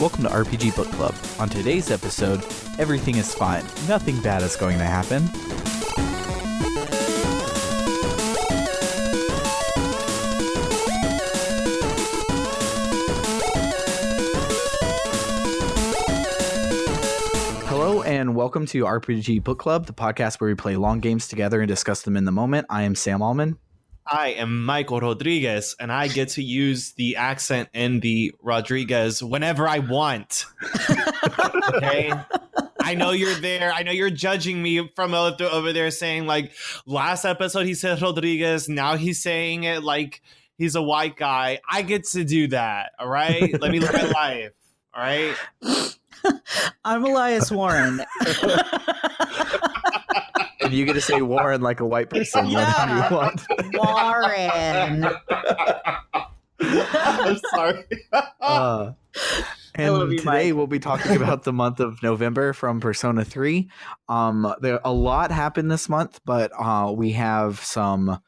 Welcome to RPG Book Club. On today's episode, everything is fine. Nothing bad is going to happen. Hello and welcome to RPG Book Club, the podcast where we play long games together and discuss them in the moment. I am Sam Allman. I am Michael Rodriguez, and I get to use the accent in the Rodriguez whenever I want. Okay? I know you're there. I know you're judging me from over there saying, like, last episode he said Rodriguez. Now he's saying it like he's a white guy. I get to do that, all right? Let me live my life, all right? I'm Elias Warren. And you get to say Warren like a white person whenever you want. Warren. I'm sorry. And you, today Mike. we'll be talking about the month of November from Persona 3. A lot happened this month, but we have some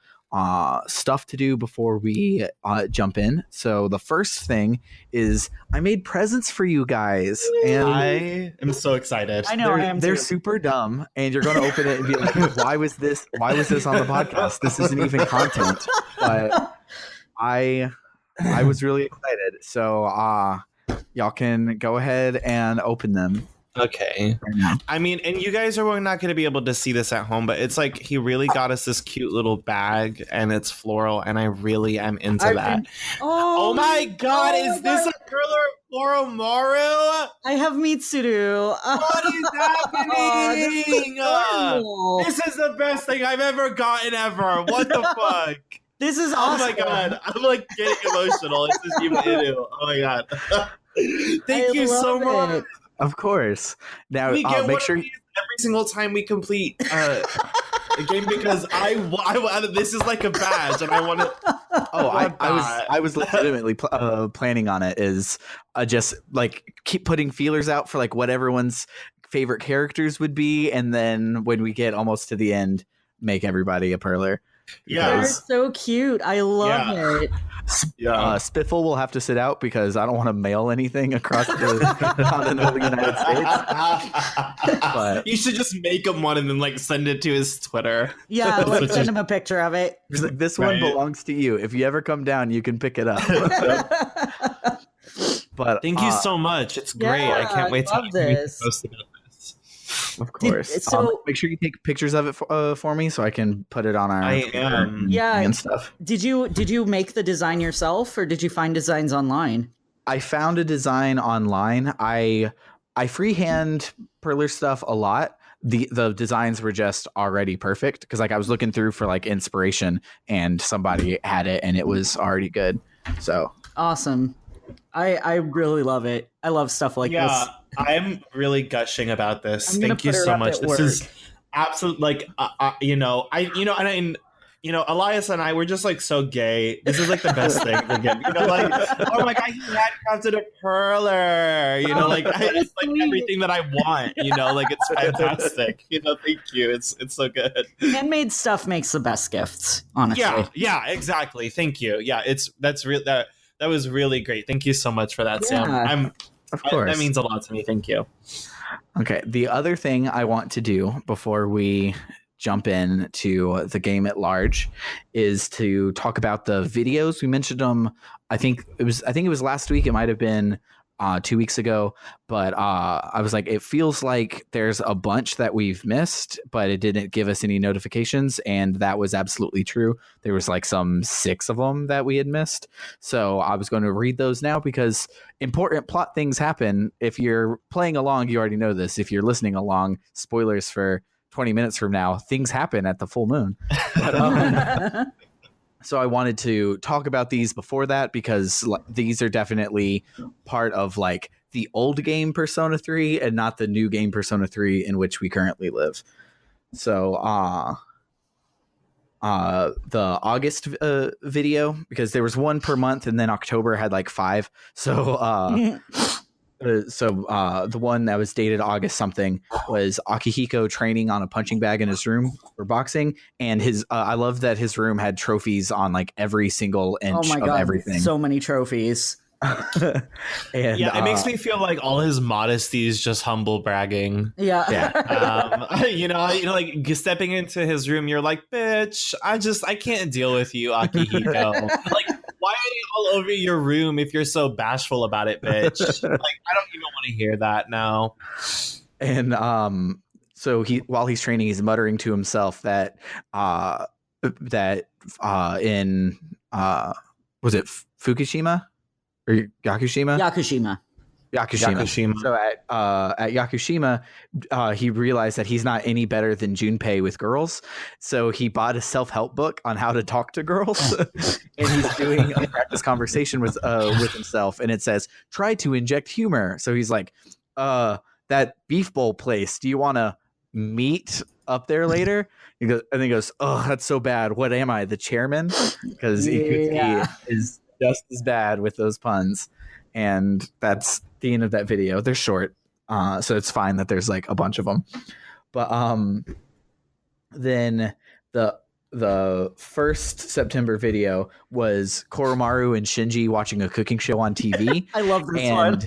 stuff to do before we jump in. So the first thing is I made presents for you guys, and I am so excited. I know I am they're too. super dumb, and you're going to open it and be like, why was this on the podcast? This isn't even content. But I was really excited. So y'all can go ahead and open them. Okay. Right now. I mean, and you guys are not going to be able to see this at home, but it's like he really got us this cute little bag, and it's floral, and I really am into that. Oh my god, is this a Floral Maru? I have Mitsuru. What is happening? This is the best thing I've ever gotten ever. What the fuck? This is Oh awesome. my god, I'm like getting emotional. This is even ew. Oh my god. Thank you so love much. it. Of course. Now We get make one sure of these every single time we complete a game because I this is like a badge and I want to. I was legitimately planning on it is just like keep putting feelers out for like what everyone's favorite characters would be, and then when we get almost to the end, make everybody a perler. Yeah. They're so cute. I love it. Spiffle will have to sit out because I don't want to mail anything across the continental United States. But You should just make him one and then like send it to his Twitter. Yeah, like send him a picture of it. he's like, this one Right. belongs to you. If you ever come down, you can pick it up. But Thank you so much. It's great. Yeah, I can't wait to love this. post about this. Of course. so- Make sure you take pictures of it for me so I can put it on our I Twitter am. Yeah. and stuff. Did you make the design yourself, or did you find designs online? I found a design online. I freehand perler stuff a lot. The designs were just already perfect because like I was looking through for like inspiration and somebody had it and it was already good. So Awesome. I really love it. I love stuff like this. I'm really gushing about this. I'm gonna Thank you put her so up much. at This work. is absolute like Elias and I were just like so gay. This is like the best thing to get. Like, oh my god, he handcrafted a perler. Like it's like everything that I want. Like it's fantastic. Thank you. It's so good. Handmade stuff makes the best gifts, honestly. Yeah, exactly. Thank you. Yeah, that's real. That was really great. Thank you so much for that, Sam. Yeah. of course. That means a lot to me. Thank you. Okay. The other thing I want to do before we jump in to the game at large is to talk about the videos. We mentioned them. I think it was last week. It might have been 2 weeks ago, but I was like, it feels like there's a bunch that we've missed, but it didn't give us any notifications, and that was absolutely true. There was like some 6 of them that we had missed, so I was going to read those now because important plot things happen. If you're playing along, you already know this. If you're listening along, spoilers for 20 minutes from now, things happen at the full moon. But, so I wanted to talk about these before that because these are definitely part of like the old game Persona 3 and not the new game Persona 3 in which we currently live. So the August video, because there was one per month and then October had like 5. So the one that was dated August something was Akihiko training on a punching bag in his room for boxing, and his I love that his room had trophies on like every single inch Oh my of god, everything. so many trophies. And Yeah, it makes me feel like all his modesty is just humble bragging. Yeah. Like stepping into his room, you're like, bitch, I can't deal with you, Akihiko. Like, why are you all over your room if you're so bashful about it, bitch? Like, I don't even want to hear that now. And so while he's training, he's muttering to himself that in was it Fukushima or Yakushima? Yakushima. So at Yakushima, he realized that he's not any better than Junpei with girls. So he bought a self-help book on how to talk to girls, and he's doing a practice conversation with himself. And it says, "Try to inject humor." So he's like, "That beef bowl place. Do you want to meet up there later?" He goes, "Oh, that's so bad. What am I, the chairman?" Because Ikuki is just as bad with those puns. And that's the end of that video. They're short, so it's fine that there's like a bunch of them. But then the first September video was Koromaru and Shinji watching a cooking show on TV. I love this one.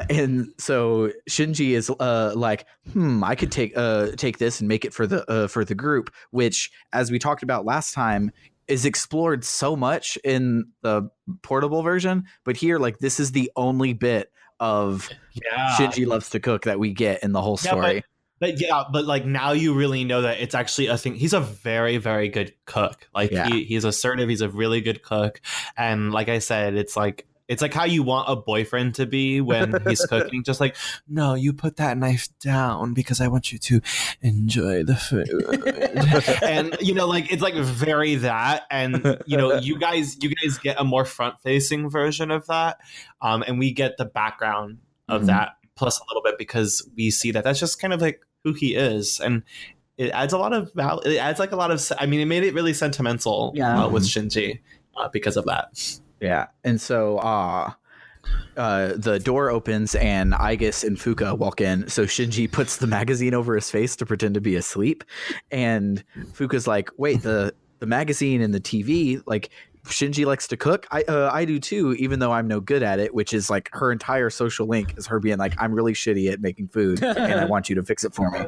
And so Shinji is like, I could take this and make it for the group, which, as we talked about last time, is explored so much in the portable version, but here, like, this is the only bit of Shinji loves to cook that we get in the whole story. But like now you really know that it's actually a thing. He's a very, very good cook. Like he's assertive. He's a really good cook. And like I said, it's like how you want a boyfriend to be when he's cooking. Just like, no, you put that knife down because I want you to enjoy the food. And like it's like very that. And you guys get a more front facing version of that, and we get the background of that plus a little bit because we see that that's just kind of like who he is, and it adds a lot of value. It adds like a lot of. I mean, it made it really sentimental with Shinji because of that. Yeah, and so the door opens and Aigis and Fuka walk in. So Shinji puts the magazine over his face to pretend to be asleep, and Fuka's like, "Wait, the magazine and the TV, like Shinji likes to cook. I do too, even though I'm no good at it." Which is like her entire social link is her being like, "I'm really shitty at making food, and I want you to fix it for me."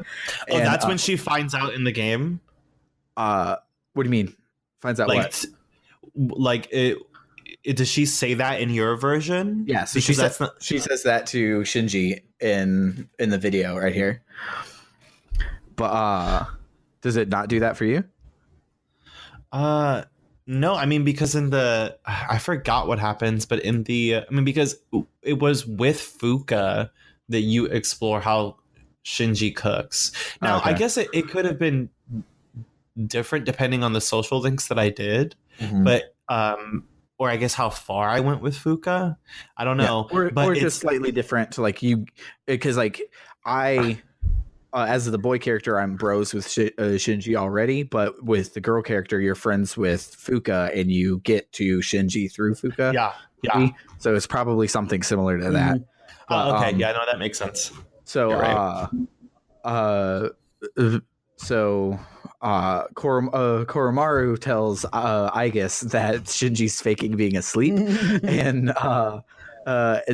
And that's when she finds out in the game. What do you mean? Finds out what? Does she say that in your version? Yeah, so she says that to Shinji in the video right here. But does it not do that for you? No, I mean, because I forgot what happens, but because it was with Fuka that you explore how Shinji cooks. Now, okay. I guess it could have been different depending on the social links that I did, but or I guess how far I went with Fuka. I don't know. Yeah, or just slightly different to like you, because like I, as the boy character, I'm bros with Shinji already, but with the girl character, you're friends with Fuka and you get to Shinji through Fuka. Yeah. So it's probably something similar to that. But, okay. Yeah, no, that makes sense. So, Koromaru tells Aigis that Shinji's faking being asleep, and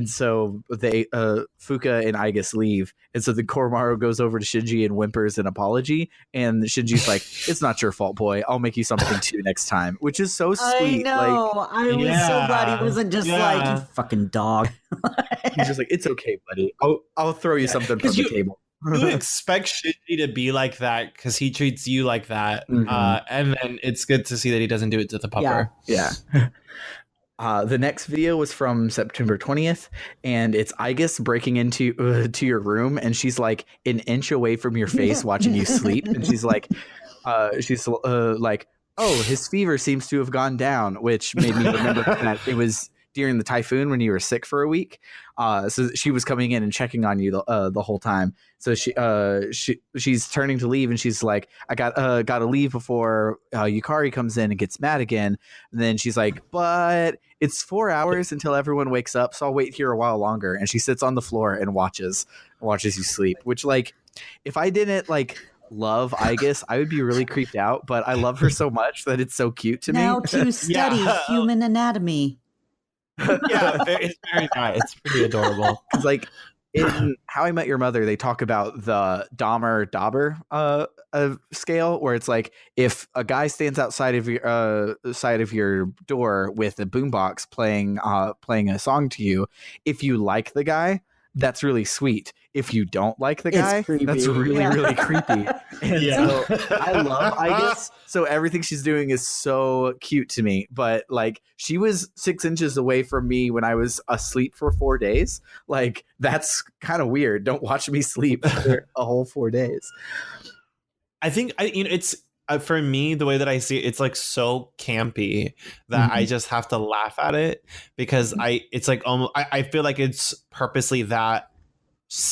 so they Fuka and Aigis leave, and so then Koromaru goes over to Shinji and whimpers an apology, and Shinji's like, "It's not your fault, boy. I'll make you something too next time," which is so sweet. I know. Like, I was so glad he wasn't just like, "You fucking dog." He's just like, "It's okay, buddy. I'll throw you something from the table." You expect Shinji to be like that because he treats you like that, and then it's good to see that he doesn't do it to the pupper. Yeah. The next video was from September 20th, and it's Aigis breaking into to your room, and she's like an inch away from your face watching you sleep, and she's like, "Oh, his fever seems to have gone down," which made me remember that it was during the typhoon when you were sick for a week. So she was coming in and checking on you the whole time. So she's turning to leave, and she's like, "I got to leave before Yukari comes in and gets mad again." And then she's like, "But it's 4 hours until everyone wakes up, so I'll wait here a while longer." And she sits on the floor and watches you sleep. Which, like, if I didn't like love Aigis, I would be really creeped out. But I love her so much that it's so cute to me. Now to study human anatomy. Yeah, it's very nice. It's pretty adorable. Because like in How I Met Your Mother, they talk about the Dahmer Dauber scale, where it's like if a guy stands outside of your side of your door with a boombox playing a song to you, if you like the guy, that's really sweet. If you don't like the guy, that's really, really creepy. And so I guess, so everything she's doing is so cute to me. But like, she was 6 inches away from me when I was asleep for 4 days. Like, that's kind of weird. Don't watch me sleep for a whole 4 days. I think it's for me, the way that I see it, it's like so campy that I just have to laugh at it, because it's like almost, I feel like it's purposely that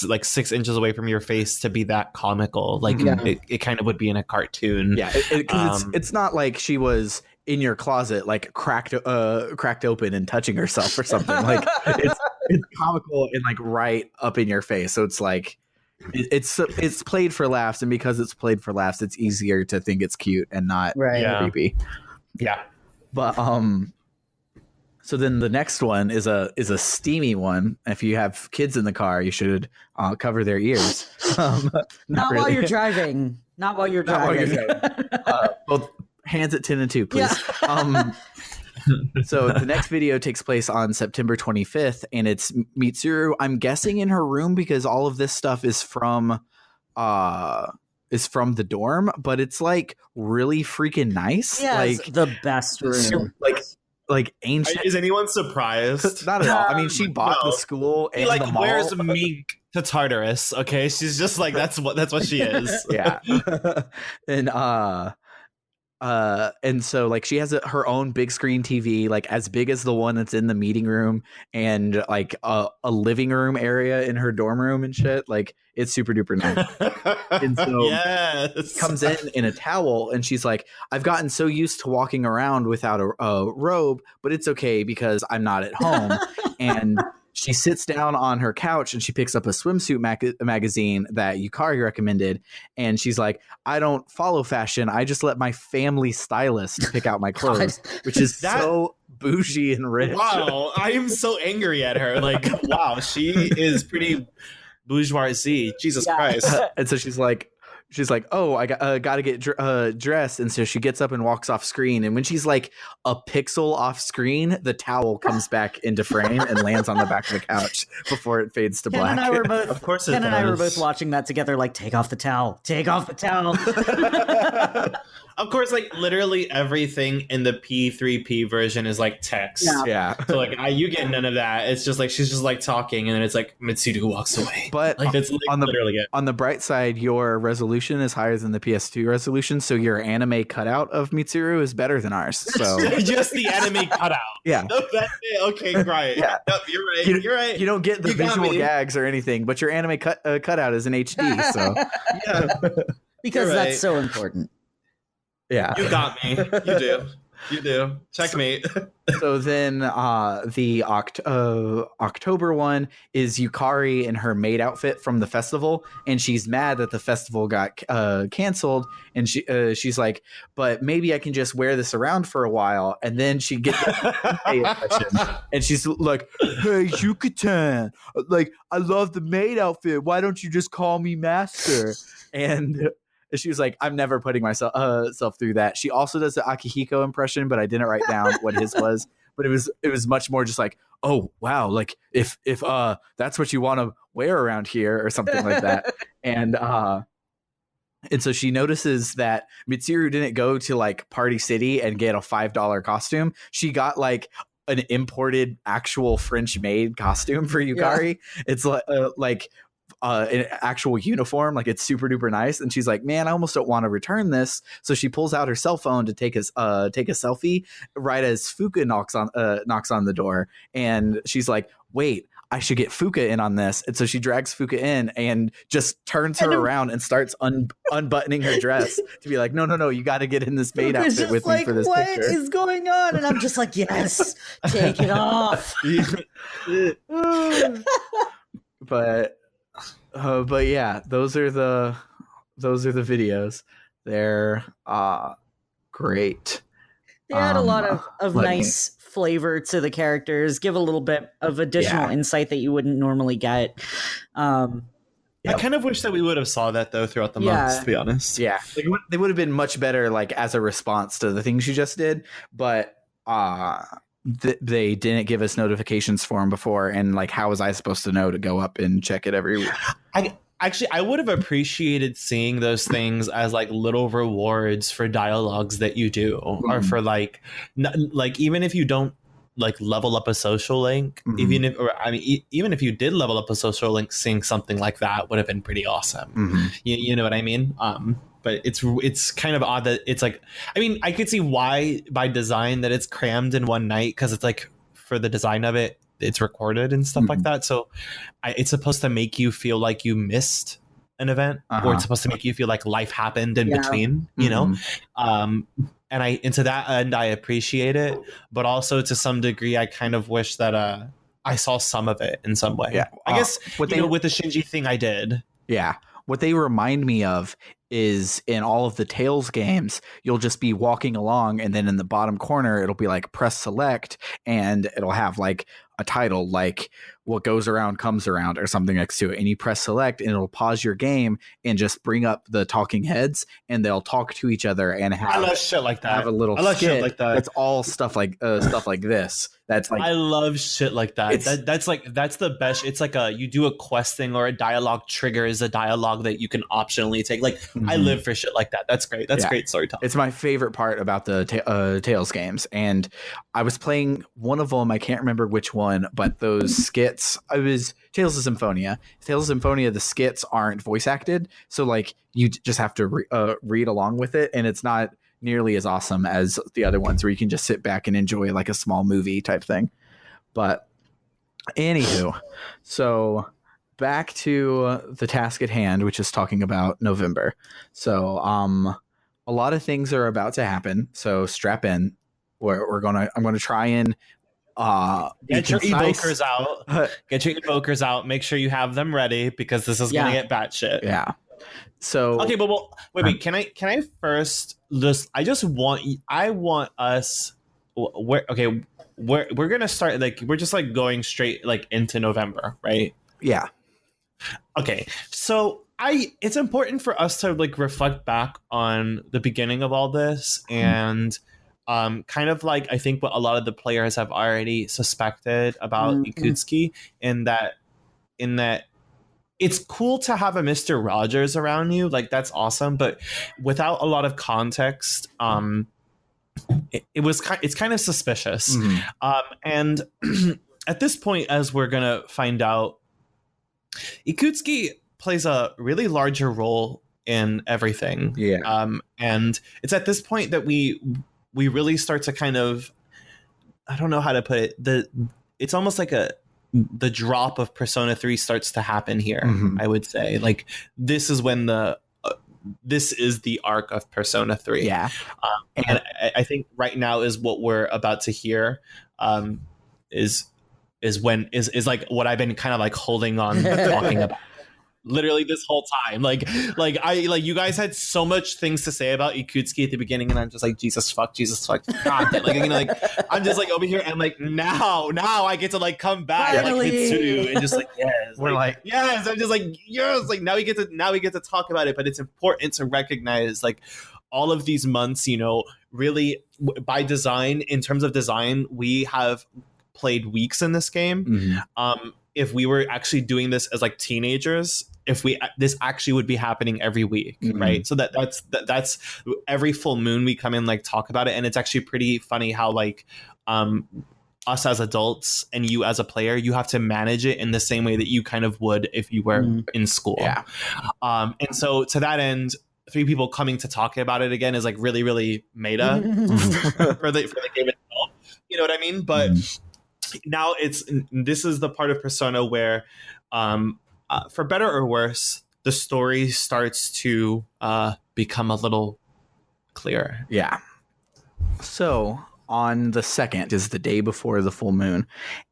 like 6 inches away from your face to be that comical. Like it kind of would be in a cartoon. Yeah, it's not like she was in your closet like cracked open and touching herself or something. Like it's comical and like right up in your face. So it's like it's played for laughs, and because it's played for laughs, it's easier to think it's cute and not creepy. Yeah. But so then the next one is a steamy one. If you have kids in the car, you should cover their ears. Not while you're driving. Not while you're driving. Both hands at 10 and 2, please. Yeah. So the next video takes place on September 25th, and it's Mitsuru, I'm guessing, in her room, because all of this stuff is from the dorm, but it's like really freaking nice. Yeah, like it's the best room. Like ancient. Is anyone surprised? Not at all. I mean, she bought the school and like the mall. Wears mink to Tartarus. Okay, she's just like that's what she is. Yeah. And so like she has her own big screen TV, like as big as the one that's in the meeting room, and like a living room area in her dorm room and shit. Like it's super duper nice. And so comes in a towel, and she's like, I've gotten so used to walking around without a robe, but it's okay because I'm not at home. And she sits down on her couch and she picks up a swimsuit magazine that Yukari recommended. And she's like, I don't follow fashion. I just let my family stylist pick out my clothes, which is so bougie and rich. Wow. I am so angry at her. Like, wow, she is pretty bourgeoisie. Jesus Christ. And so she's like, oh, I got to get dressed. And so she gets up and walks off screen. And when she's like a pixel off screen, the towel comes back into frame and lands on the back of the couch before it fades to black. And I were both, of course, Ken and I were both watching that together. Like, take off the towel. Take off the towel. Of course, like literally everything in the P3P version is like text. Yeah. So like you get none of that. It's just like she's just like talking, and then it's like Mitsuru walks away. But like it's literally it. On the bright side, your resolution is higher than the PS2 resolution, so your anime cutout of Mitsuru is better than ours. So just the anime cutout. Yeah. No, that's it. Okay, right. Yeah. Yep, you're right. You're right. You don't get the visual gags or anything, but your anime cutout is in HD. So yeah, because that's so important. Yeah, you got me. You do. You do. Checkmate. So then the October one is Yukari in her maid outfit from the festival, and she's mad that the festival got canceled, and she's like, but maybe I can just wear this around for a while. And then she gets and she's like, hey, Yucatan, like, I love the maid outfit. Why don't you just call me master? And she was like, I'm never putting myself through that. She also does the Akihiko impression, but I didn't write down what his was. But it was much more just like, oh wow, like if that's what you want to wear around here or something like that. And so she notices that Mitsuru didn't go to like Party City and get a $5 costume. She got like an imported actual French made costume for Yukari. Yeah. It's like an actual uniform, like it's super duper nice. And she's like, man, I almost don't want to return this. So she pulls out her cell phone to take a selfie right as Fuka knocks on the door, and she's like, wait, I should get Fuka in on this. And so she drags Fuka in and just turns her around and starts unbuttoning her dress to be like, no, you got to get in this maid outfit with me for this picture. What is going on? And I'm just like, yes, take it off. But yeah, those are the videos. They're great. They had a lot of nice flavor to the characters, give a little bit of additional insight that you wouldn't normally get. I kind of wish that we would have saw that though throughout the months, to be honest. Yeah, like, they would have been much better, like as a response to the things you just did, but they didn't give us notifications for them before, and like, how was I supposed to know to go up and check it every week? I would have appreciated seeing those things as like little rewards for dialogues that you do, or for like even if you don't like level up a social link, even if you did level up a social link, seeing something like that would have been pretty awesome. You know what I mean? But it's kind of odd that it's like, I mean, I could see why by design that it's crammed in one night, because it's like, for the design of it, it's recorded and stuff like that. So it's supposed to make you feel like you missed an event, or it's supposed to make you feel like life happened in between, you know? And to that end, I appreciate it, but also to some degree, I kind of wish that I saw some of it in some way. Yeah. I guess with the Shinji thing, I did. Yeah. What they remind me of is in all of the Tales games, you'll just be walking along, and then in the bottom corner, it'll be like press select, and it'll have like a title like what goes around comes around or something next to it, and you press select and it'll pause your game and just bring up the talking heads, and they'll talk to each other and have, I love shit like that. Have a little skit shit like that. That's all stuff like this. That's like, I love shit like that. That's the best. It's like you do a quest thing, or a dialogue triggers a dialogue that you can optionally take. Like I live for shit like that. That's great. That's great storytelling. It's my favorite part about the Tales games. And I was playing one of them. I can't remember which one, but those skits, it was Tales of Symphonia. Tales of Symphonia, the skits aren't voice acted. So like you just have to read along with it. And it's not nearly as awesome as the other ones where you can just sit back and enjoy like a small movie type thing. But anywho, so back to the task at hand, which is talking about November. So a lot of things are about to happen, so strap in. I'm gonna try and get your evokers out. Get your evokers out. Make sure you have them ready, because this is gonna get batshit. Yeah. So okay, but wait. Can I first just? I want us. We're gonna start, like, we're just like going straight like into November, right? Yeah. Okay, so it's important for us to like reflect back on the beginning of all this, and kind of like, I think what a lot of the players have already suspected about Ikutsuki, in that it's cool to have a Mr. Rogers around you, like that's awesome, but without a lot of context, it's kind of suspicious. And at this point, as we're gonna find out, Ikutsuki plays a really larger role in everything. Yeah. And it's at this point that we really start to kind of, I don't know how to put it, it's almost like the drop of Persona 3 starts to happen here. I would say, like, this is when this is the arc of Persona 3. Yeah. And I think right now is what we're about to hear, is like what I've been kind of like holding on talking about literally this whole time. Like you guys had so much things to say about Ikutsuki at the beginning, and I'm just like, Jesus fuck, God, like, you know, like I'm just like over here, and like now I get to like come back like Mitsuru, and just like, yes, we're like yes, I'm just like, yes, like now we get to talk about it. But it's important to recognize, like, all of these months, you know, really by design, in terms of design, we have played weeks in this game. If we were actually doing this as like teenagers, this actually would be happening every week, right? So that's every full moon we come in, like, talk about it. And it's actually pretty funny how like us as adults and you as a player, you have to manage it in the same way that you kind of would if you were in school. Yeah. And so to that end, 3 people coming to talk about it again is like really, really meta for the game itself. You know what I mean? But now this is the part of Persona where, for better or worse, the story starts to become a little clearer. Yeah. So on the 2nd is the day before the full moon,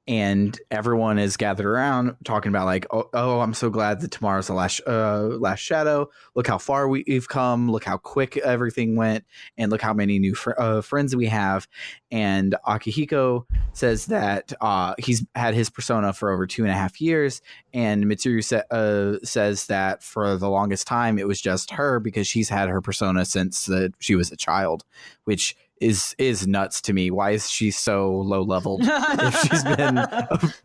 and everyone is gathered around talking about like, oh, I'm so glad that tomorrow's the last shadow. Look how far we've come. Look how quick everything went, and look how many new friends we have. And Akihiko says that he's had his persona for over 2.5 years, and Mitsuru says that for the longest time it was just her because she's had her persona since she was a child, which is nuts to me. Why is she so low leveled? If she's been,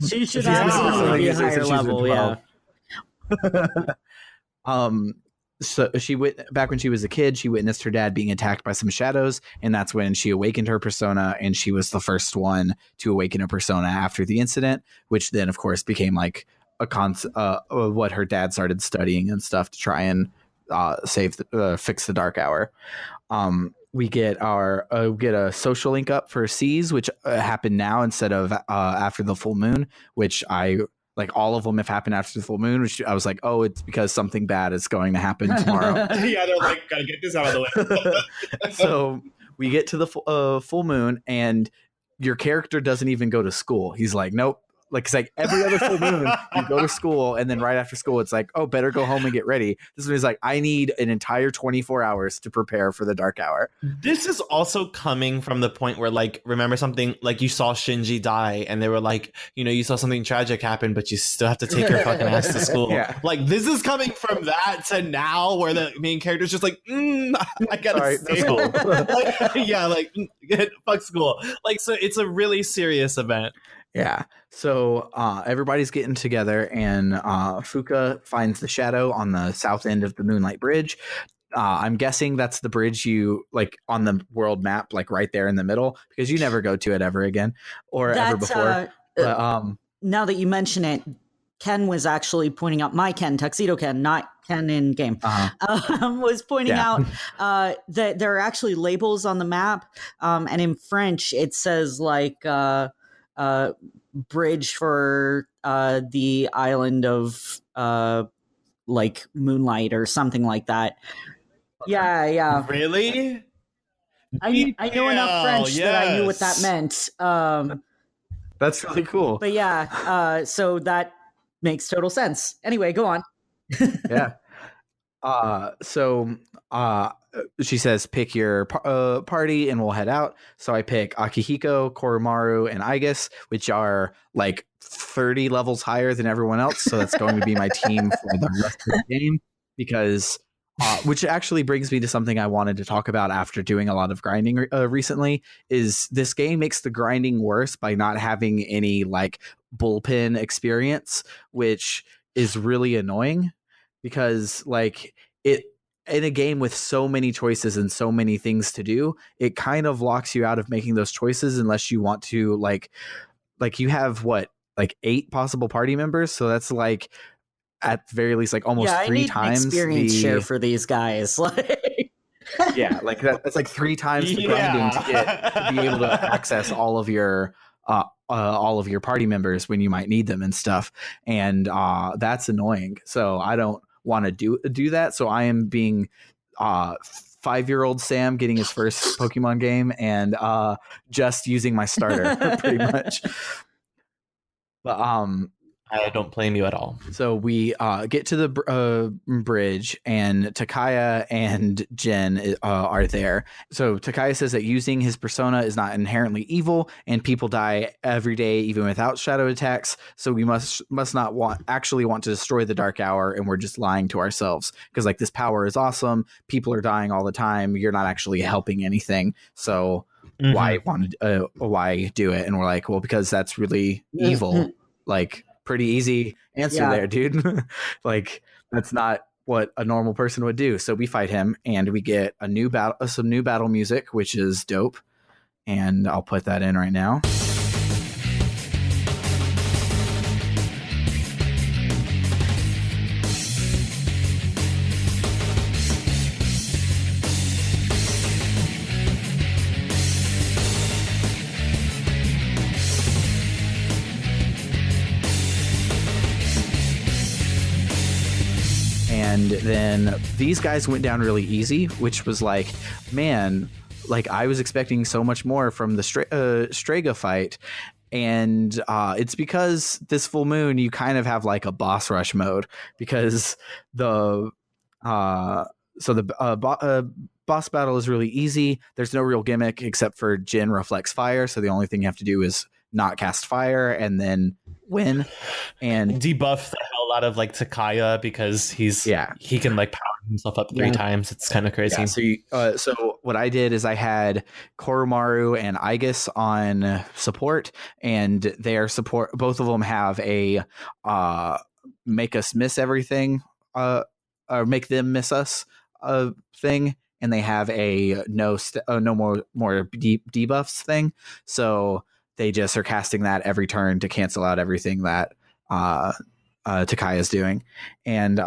she should absolutely be a higher level. Yeah. So back when she was a kid, she witnessed her dad being attacked by some shadows, and that's when she awakened her persona, and she was the first one to awaken a persona after the incident, which then of course became like what her dad started studying and stuff to try and fix the Dark Hour. We get a social link up for C's, which happened now instead of after the full moon, which I like. All of them have happened after the full moon, which I was like, oh, it's because something bad is going to happen tomorrow. Yeah, they're like, gotta get this out of the way. So we get to the full moon, and your character doesn't even go to school. He's like, nope. Like, it's like every other full moon, you go to school, and then right after school, it's like, oh, better go home and get ready. This one is like, I need an entire 24 hours to prepare for the Dark Hour. This is also coming from the point where, like, remember something, like you saw Shinji die, and they were like, you saw something tragic happen, but you still have to take your fucking ass to school. Yeah. Like, this is coming from that to now, where the main character's just like, I gotta stay home. Fuck school. Like, so it's a really serious event. Yeah. So everybody's getting together, and Fuka finds the shadow on the south end of the Moonlight Bridge. I'm guessing that's the bridge you like on the world map, like right there in the middle, because you never go to it ever again or ever before. Now that you mention it, Ken was actually pointing out, my Ken, Tuxedo Ken, not Ken in game, was pointing out that there are actually labels on the map. And in French, it says like bridge for the island of like Moonlight or something like that. Yeah. Really? I know enough French that I knew what that meant. That's really cool. But yeah, so that makes total sense. Anyway, go on. Yeah. So she says, pick your party and we'll head out. So I pick Akihiko, Koromaru, and Aigis, which are like 30 levels higher than everyone else. So that's going to be my team for the rest of the game, because which actually brings me to something I wanted to talk about after doing a lot of grinding recently, is this game makes the grinding worse by not having any like bullpen experience, which is really annoying, because like it in a game with so many choices and so many things to do, it kind of locks you out of making those choices unless you want to like you have like 8 possible party members. So that's like at the very least like almost 3 times experience share for these guys. Yeah, like that's like 3 times the grinding to be able to access all of your party members when you might need them and stuff. And that's annoying. So I don't want to do that. So I am being 5-year-old Sam getting his first Pokemon game and just using my starter pretty much. But I don't blame you at all. So we get to the bridge, and Takaya and Jen are there. So Takaya says that using his persona is not inherently evil, and people die every day even without shadow attacks. So we must not want to destroy the Dark Hour, and we're just lying to ourselves, because like this power is awesome. People are dying all the time. You're not actually helping anything. So why do it? And we're like, well, because that's really evil. Like, pretty easy answer there, dude. Like, that's not what a normal person would do. So we fight him, and we get some new battle music, which is dope. And I'll put that in right now. And then these guys went down really easy, which was like, man, like I was expecting so much more from the Strega fight. And it's because this full moon, you kind of have like a boss rush mode, because the boss battle is really easy. There's no real gimmick except for Jin reflects fire. So the only thing you have to do is not cast fire and then win. And debuff the hell out of like Takaya, because he can like power himself up 3 times. It's kind of crazy. Yeah, so what I did is I had Koromaru and Aegis on support, and their support, both of them have a make us miss everything, or make them miss us thing, and they have a no more debuffs thing. So they just are casting that every turn to cancel out everything that Takaya is doing. And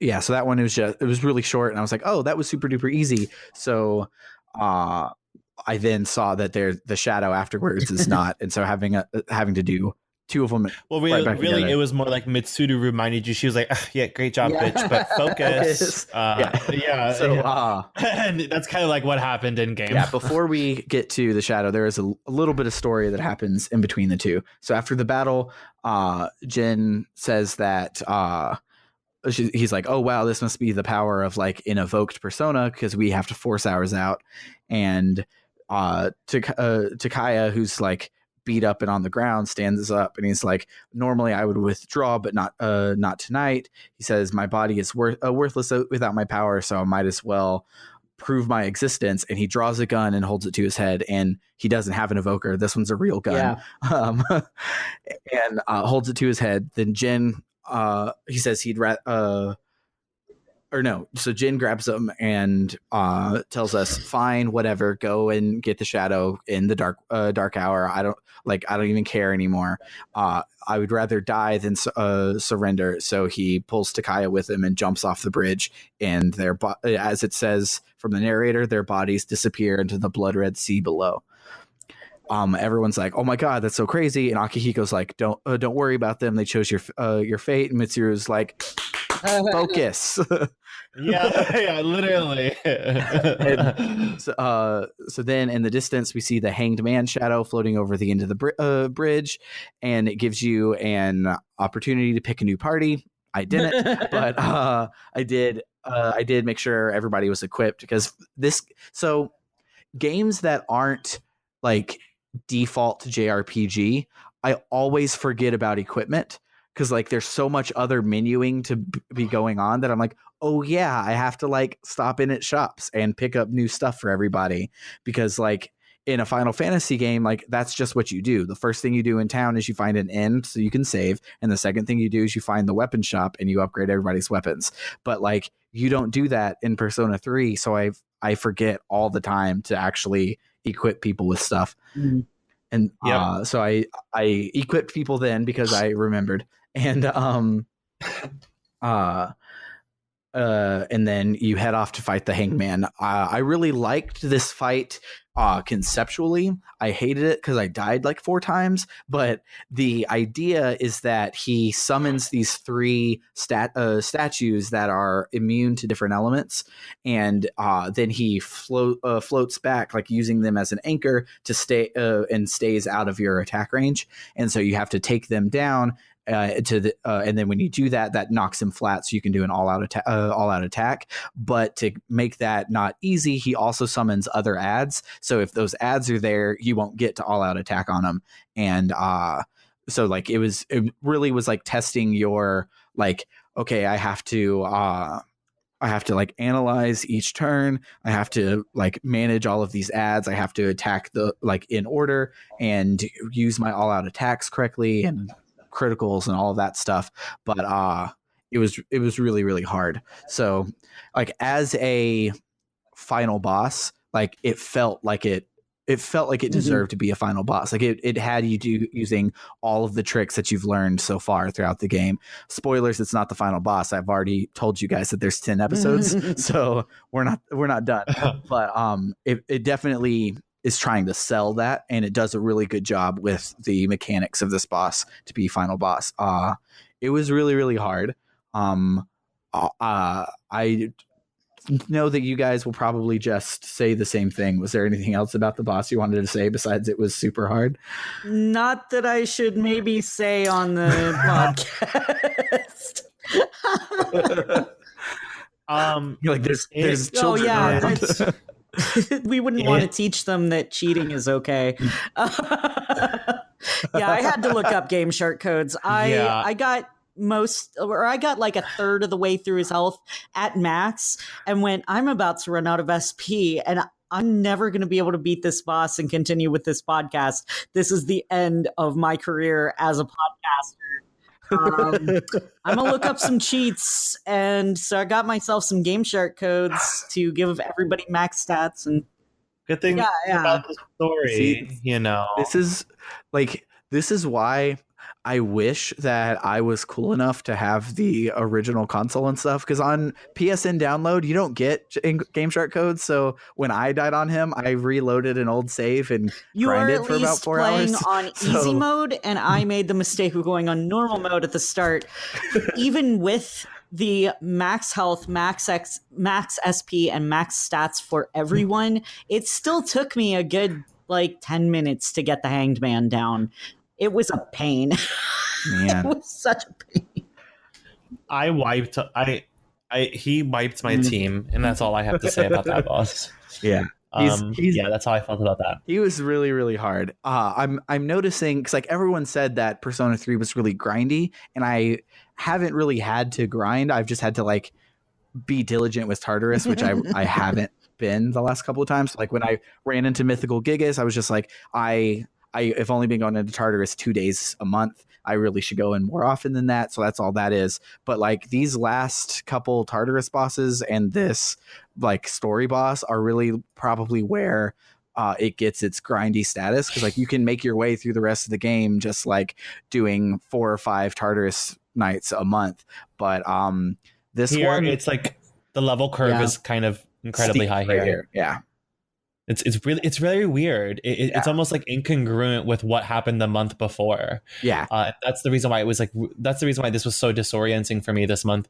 yeah, so that one it was really short, and I was like, oh, that was super duper easy. So I then saw that the shadow afterwards is not, and so having to do 2 of them. Well, really, it was more like Mitsuru reminded you. She was like, "Yeah, great job, bitch, but focus." So and that's kind of like what happened in game. Yeah, before we get to the shadow, there is a little bit of story that happens in between the two. So after the battle, Jin says that he's like, oh wow, this must be the power of like an evoked persona, because we have to force ours out. And Takaya, who's like beat up and on the ground, stands up and he's like, normally I would withdraw, but not tonight. He says, my body is worthless without my power, so I might as well prove my existence. And he draws a gun and holds it to his head, and he doesn't have an evoker. This one's a real gun. And holds it to his head. Then Jin, he says he'd so Jin grabs him and tells us, fine, whatever, go and get the shadow in the dark hour. I don't even care anymore. I would rather die than surrender. So he pulls Takaya with him and jumps off the bridge, and as it says from the narrator, their bodies disappear into the blood red sea below. Everyone's like, oh my god, that's so crazy. And Akihiko's like, don't worry about them, they chose your fate. And Mitsuru's like, focus. yeah, literally. So then in the distance we see the hanged man shadow floating over the end of the bridge, and it gives you an opportunity to pick a new party. I didn't, but I did make sure everybody was equipped, because games that aren't like default JRPG, I always forget about equipment, because like there's so much other menuing to be going on that I'm like, oh yeah, I have to like stop in at shops and pick up new stuff for everybody, because like in a Final Fantasy game, like that's just what you do. The first thing you do in town is you find an inn so you can save, and the second thing you do is you find the weapon shop and you upgrade everybody's weapons. But like you don't do that in Persona 3, so I forget all the time to actually equip people with stuff. And so I equipped people then because I remembered. And and then you head off to fight the Hangman. I really liked this fight conceptually. I hated it because I died like 4 times, but the idea is that he summons these 3 statues that are immune to different elements, and then he floats back, like using them as an anchor to stay and stays out of your attack range. And so you have to take them down and then when you do that, that knocks him flat, so you can do an all-out attack. But to make that not easy, he also summons other adds. So if those adds are there, you won't get to all-out attack on them. And so like it really was like testing your like, okay, I have to like analyze each turn. I have to like manage all of these adds. I have to attack the like in order and use my all-out attacks correctly and criticals and all of that stuff. But it was really, really hard. So like as a final boss, like it felt like it deserved to be a final boss. Like it had you using all of the tricks that you've learned so far throughout the game. Spoilers, it's not the final boss. I've already told you guys that there's 10 episodes, so we're not done. But it definitely is trying to sell that, and it does a really good job with the mechanics of this boss to be final boss. It was really, really hard. I know that you guys will probably just say the same thing. Was there anything else about the boss you wanted to say besides it was super hard? Not that I should maybe say on the podcast. You're like, there's children around. We wouldn't want to teach them that cheating is okay. Yeah, I had to look up Game Shark codes. I got like a third of the way through his health at max and went, I'm about to run out of SP and I'm never going to be able to beat this boss and continue with this podcast. This is the end of my career as a podcaster. I'm gonna look up some cheats, and so I got myself some Game Shark codes to give everybody max stats. And good thing about the story. See, this is why I wish that I was cool enough to have the original console and stuff, because on PSN download you don't get Game Shark codes. So when I died on him, I reloaded an old save and grinded for about 4 hours. You are at least playing on easy mode, and I made the mistake of going on normal mode at the start. Even with the max health, max SP, and max stats for everyone, it still took me a good 10 minutes to get the Hanged Man down. It was a pain. Man. It was such a pain. He wiped my team, and that's all I have to say about that boss. Yeah. That's how I felt about that. He was really, really hard. I'm noticing, because everyone said that Persona 3 was really grindy, and I haven't really had to grind. I've just had to be diligent with Tartarus, which I haven't been the last couple of times. When I ran into Mythical Gigas, I was just I've only been going into Tartarus 2 days a month. I really should go in more often than that. So that's all that is. But these last couple Tartarus bosses and this story boss are really probably where it gets its grindy status. Because you can make your way through the rest of the game just doing 4 or 5 Tartarus nights a month. But this here, one, it's the level curve is kind of incredibly high here. Yeah. It's very weird. It's almost incongruent with what happened the month before. Yeah, that's the reason why it was that's the reason why this was so disorienting for me this month,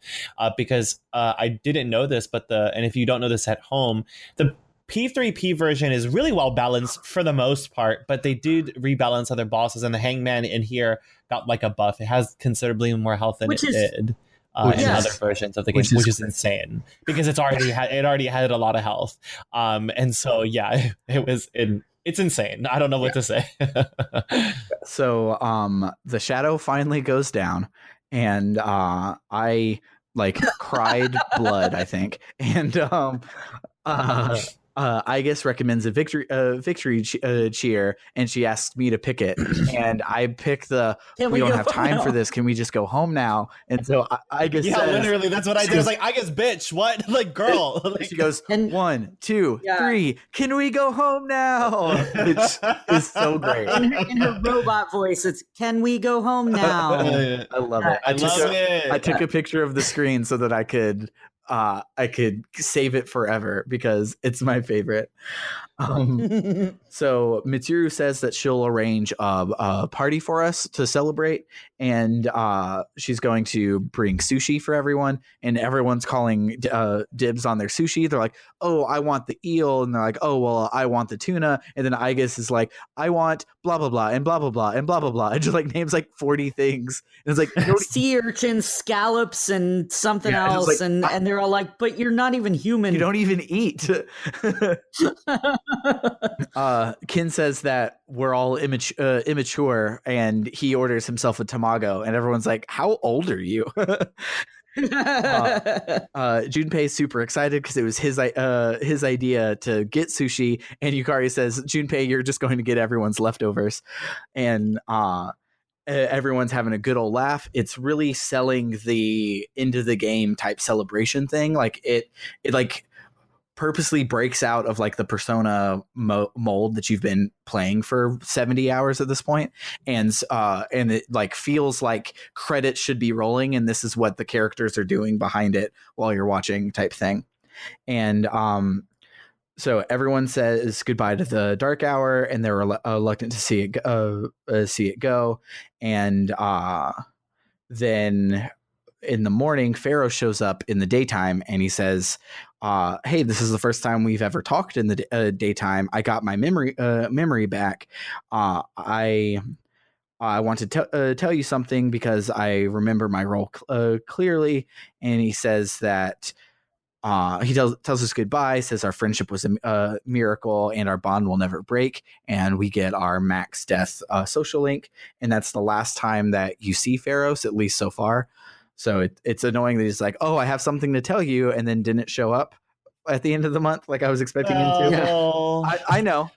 because I didn't know this, and if you don't know this at home, the P3P version is really well balanced for the most part, but they did rebalance other bosses, and the Hangman in here got a buff. It has considerably more health than it did. In other versions of the game, which is insane because it already had a lot of health, and so it's insane. I don't know what to say. So the shadow finally goes down, and I cried blood, I think, and I guess recommends a victory cheer, and she asked me to pick it, and I picked we don't have time for this. Can we just go home now? And so I guess literally that's what I did. I was I guess bitch, what? Girl. She goes 1, 2, 3. Can we go home now? Which is so great. In her robot voice, it's can we go home now? I love it. I took a picture of the screen so that I could save it forever because it's my favorite. So Mitsuru says that she'll arrange a party for us to celebrate, and she's going to bring sushi for everyone, and everyone's calling dibs on their sushi. They're like, oh, I want the eel, and they're like, oh, well, I want the tuna, and then Igus is like, I want blah blah blah and blah blah blah and blah blah blah, and just names 40 things, and it's sea urchins, scallops, and something else, and they're all like, but you're not even human. You don't even eat. Kin says that we're all immature, and he orders himself a tamago, and everyone's like, how old are you? Junpei's super excited because it was his idea to get sushi, and Yukari says, Junpei, you're just going to get everyone's leftovers, and everyone's having a good old laugh. It's really selling the into the game type celebration thing. It purposely breaks out of the Persona mold that you've been playing for 70 hours at this point, and it feels like credits should be rolling, and this is what the characters are doing behind it while you're watching type thing. And so everyone says goodbye to the dark hour, and they're reluctant to see it go. And then in the morning, Pharaoh shows up in the daytime, and he says, hey, this is the first time we've ever talked in the daytime. I got my memory back. I want to tell you something because I remember my role clearly. And he says that he tells us goodbye, says our friendship was a miracle and our bond will never break. And we get our max death social link. And that's the last time that you see Pharos, at least so far. So it's annoying that he's like, oh, I have something to tell you, and then didn't show up at the end of the month like I was expecting him to. I know.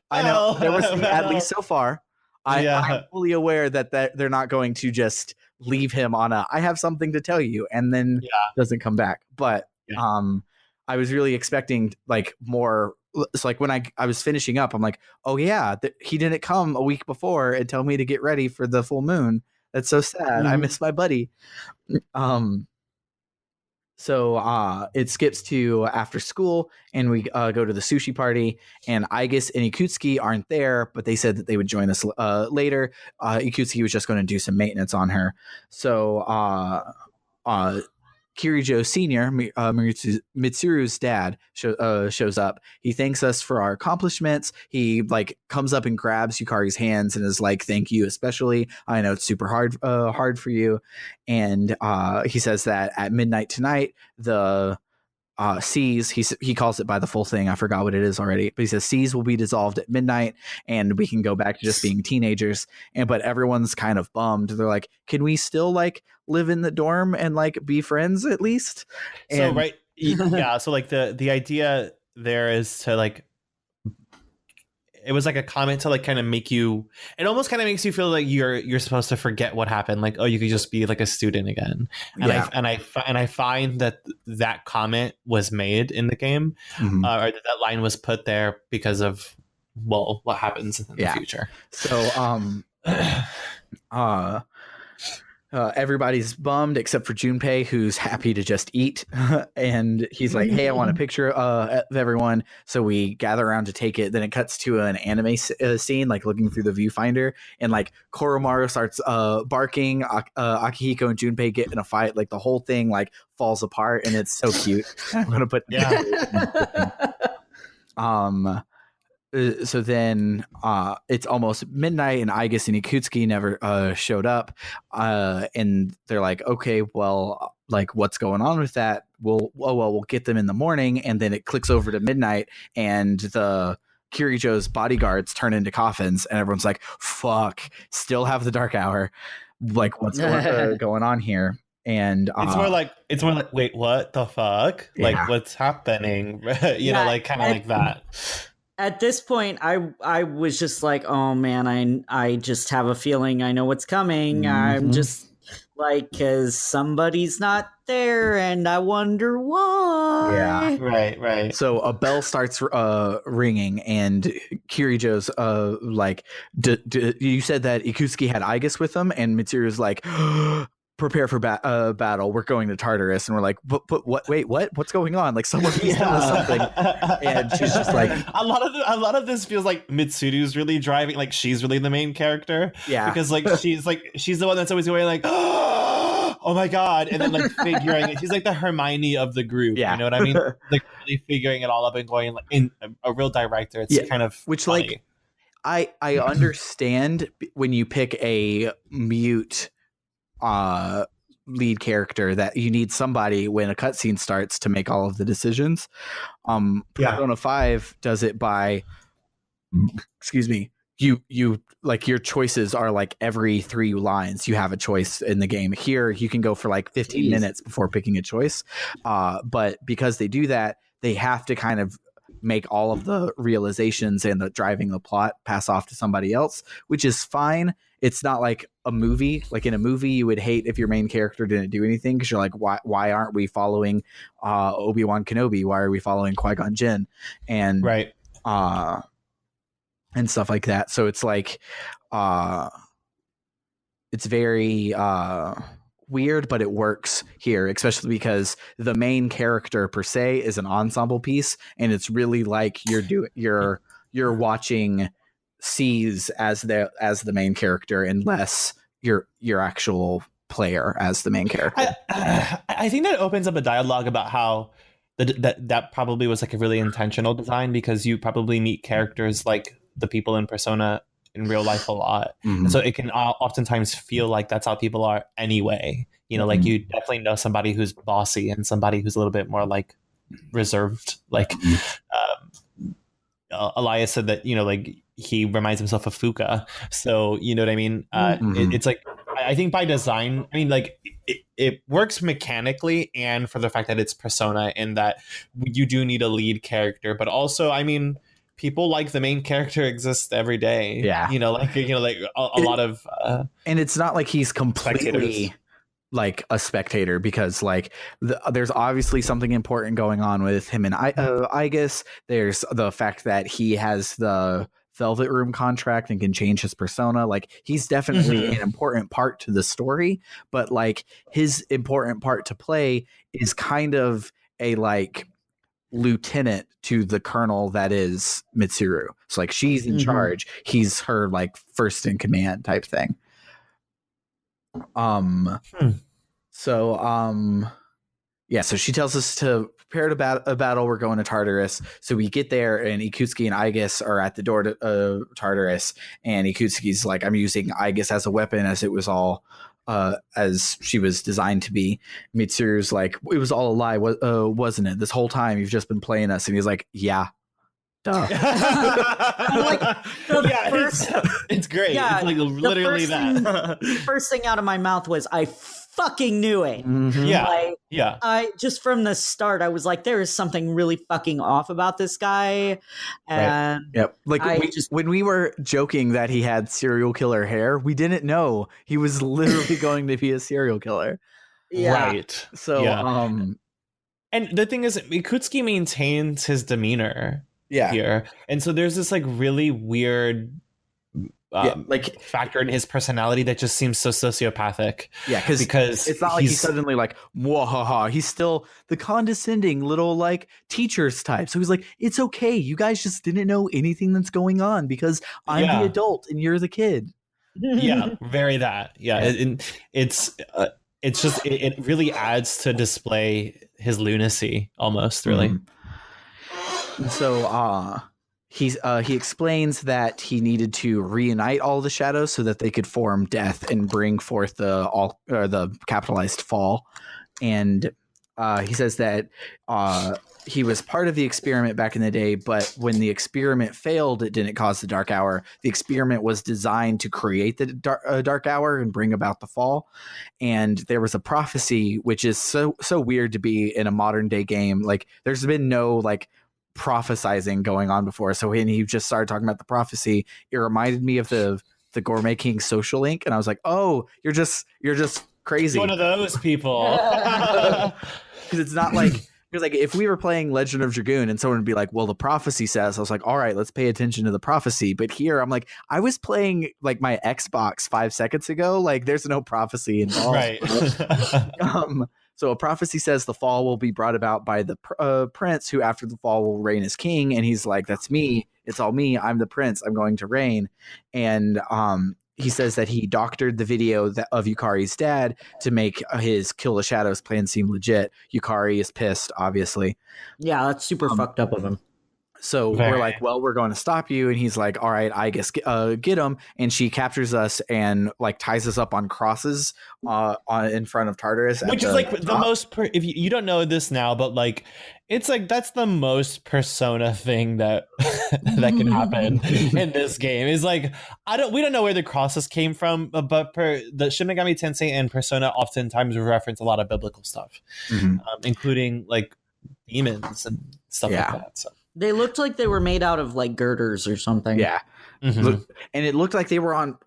There was at least so far. I'm fully aware that they're not going to just leave him on I have something to tell you, and then doesn't come back. But I was really expecting like more. It's like when I was finishing up, I'm like, oh yeah, he didn't come a week before and tell me to get ready for the full moon. That's so sad. I miss my buddy. So it skips to after school, and we go to the sushi party, and Aigis and Ikutsuki aren't there, but they said that they would join us later. Ikutsuki was just going to do some maintenance on her. So Kirijo Sr., Mitsuru's dad, shows up. He thanks us for our accomplishments. He like comes up and grabs Yukari's hands and is like, "Thank you, especially. I know it's super hard for you." And he says that at midnight tonight, the seas, he calls it by the full thing. I forgot what it is already, but he says seas will be dissolved at midnight, and we can go back to just being teenagers. But everyone's kind of bummed. They're like, "Can we still like live in the dorm and like be friends at least?" So so like the idea there is to like, it was like a comment to like kind of make you, it almost kind of makes you feel like you're supposed to forget what happened, like, oh, you could just be like a student again. And I find that comment was made in the game, or that line was put there because of what happens in the future. So everybody's bummed except for Junpei, who's happy to just eat. And he's like, hey, I want a picture of everyone. So we gather around to take it. Then it cuts to an anime scene, like looking through the viewfinder. And like Koromaru starts barking. Akihiko and Junpei get in a fight. Like the whole thing like falls apart. And it's so cute. I'm going to put so then it's almost midnight, and Aigis and Ikutsuki never showed up. And they're like, okay, well, like what's going on with that? We'll get them in the morning. And then it clicks over to midnight, and the Kirijo's bodyguards turn into coffins, and everyone's like, fuck, still have the dark hour. Like what's going on here? And it's more like wait, what the fuck? Like what's happening? you know, like kind of like that. At this point, I was just like, oh man, I just have a feeling I know what's coming. I'm just like, because somebody's not there, and I wonder why. Yeah, right. So a bell starts ringing, and Kirijo's like, you said that Ikutsuki had Aigis with him, and Mitsuru's like, prepare for battle. We're going to Tartarus. And we're like, but what? Wait, what? What's going on? Like someone needs to know something. And she's just like, a lot of this feels like Mitsuru's really driving. Like she's really the main character. Yeah, because like she's the one that's always going like, oh my god, and then like figuring it. She's like the Hermione of the group. Yeah, you know what I mean? Like really figuring it all up and going like in a real director. It's kind of funny. Like I understand when you pick a mute lead character that you need somebody when a cutscene starts to make all of the decisions. Persona 5 does it by you like your choices are like every 3 lines you have a choice in the game. Here you can go for like 15 minutes before picking a choice, but because they do that, they have to kind of make all of the realizations and the driving the plot pass off to somebody else, which is fine. It's not like a movie. Like in a movie, you would hate if your main character didn't do anything because you're like, why aren't we following Obi-Wan Kenobi? Why are we following Qui-Gon Jinn? And and stuff like that. So it's like it's very weird, but it works here, especially because the main character per se is an ensemble piece, and it's really like you're watching C's as the main character, unless your actual player as the main character. I think that opens up a dialogue about how that probably was like a really intentional design, because you probably meet characters like the people in Persona in real life a lot. And so it can oftentimes feel like that's how people are anyway. You know, like you definitely know somebody who's bossy and somebody who's a little bit more like reserved. Like Elias said that, you know, like he reminds himself of Fuka. So, you know what I mean? It's like, I think by design, I mean, like it works mechanically and for the fact that it's Persona, and that you do need a lead character, but also, I mean, people like the main character exists every day. Yeah. You know, like a lot of and it's not like he's completely spectators. like a spectator, because like there's obviously something important going on with him and I guess there's the fact that he has the Velvet Room contract and can change his persona. Like he's definitely an important part to the story, but like his important part to play is kind of a like lieutenant to the colonel that is Mitsuru. So like she's in charge, he's her like first in command type thing. So yeah, so she tells us to prepare a battle. We're going to Tartarus. So we get there, and Ikutsuki and Aigis are at the door to Tartarus, and Ikutsuki's like, I'm using Aigis as a weapon, as it was all as she was designed to be. Mitsuru's like, it was all a lie, wasn't it? This whole time you've just been playing us. And he's like, yeah. Duh. Like, it's great. Yeah, it's like literally the first thing out of my mouth was, I fucking knew it. I just from the start, I was like, there is something really fucking off about this guy. And yep, like when we were joking that he had serial killer hair, we didn't know he was literally going to be a serial killer. Right. So and the thing is, Ikutsuki maintains his demeanor here, and so there's this like really weird like factor in his personality that just seems so sociopathic. Yeah, because it's not like he's suddenly like, mwahaha. He's still the condescending little like teachers type. So he's like, it's okay. You guys just didn't know anything that's going on because I'm the adult and you're the kid. Yeah, very that. Yeah, it's just it really adds to display his lunacy almost, really. So he explains that he needed to reunite all the shadows so that they could form Death and bring forth the capitalized Fall. And he says that he was part of the experiment back in the day, but when the experiment failed, it didn't cause the Dark Hour. The experiment was designed to create the Dark Hour and bring about the Fall. And there was a prophecy, which is so weird to be in a modern day game. Like there's been no like prophesizing going on before. So when he just started talking about the prophecy, it reminded me of the Gourmet King social link, and I was like, oh, you're just crazy. One of those people. Because it's not like, because like if we were playing Legend of Dragoon and someone would be like, well, the prophecy says, I was like, all right, let's pay attention to the prophecy. But here I'm like, I was playing like my Xbox 5 seconds ago. Like there's no prophecy involved. Right. So a prophecy says the fall will be brought about by the prince, who after the fall will reign as king. And he's like, that's me. It's all me. I'm the prince. I'm going to reign. And he says that he doctored the video of Yukari's dad to make his Kill the Shadows plan seem legit. Yukari is pissed, obviously. Yeah, that's super fucked up of him. So we're like, well, we're going to stop you. And he's like, all right, I guess get him. And she captures us and like ties us up on crosses in front of Tartarus. Which is like the most, if you don't know this now, but like, it's like, that's the most Persona thing that that can happen in this game. Is like, we don't know where the crosses came from, but the Shin Megami Tensei and Persona oftentimes reference a lot of biblical stuff, including like demons and stuff like that. So. They looked like they were made out of like girders or something. Yeah. And it looked like they were on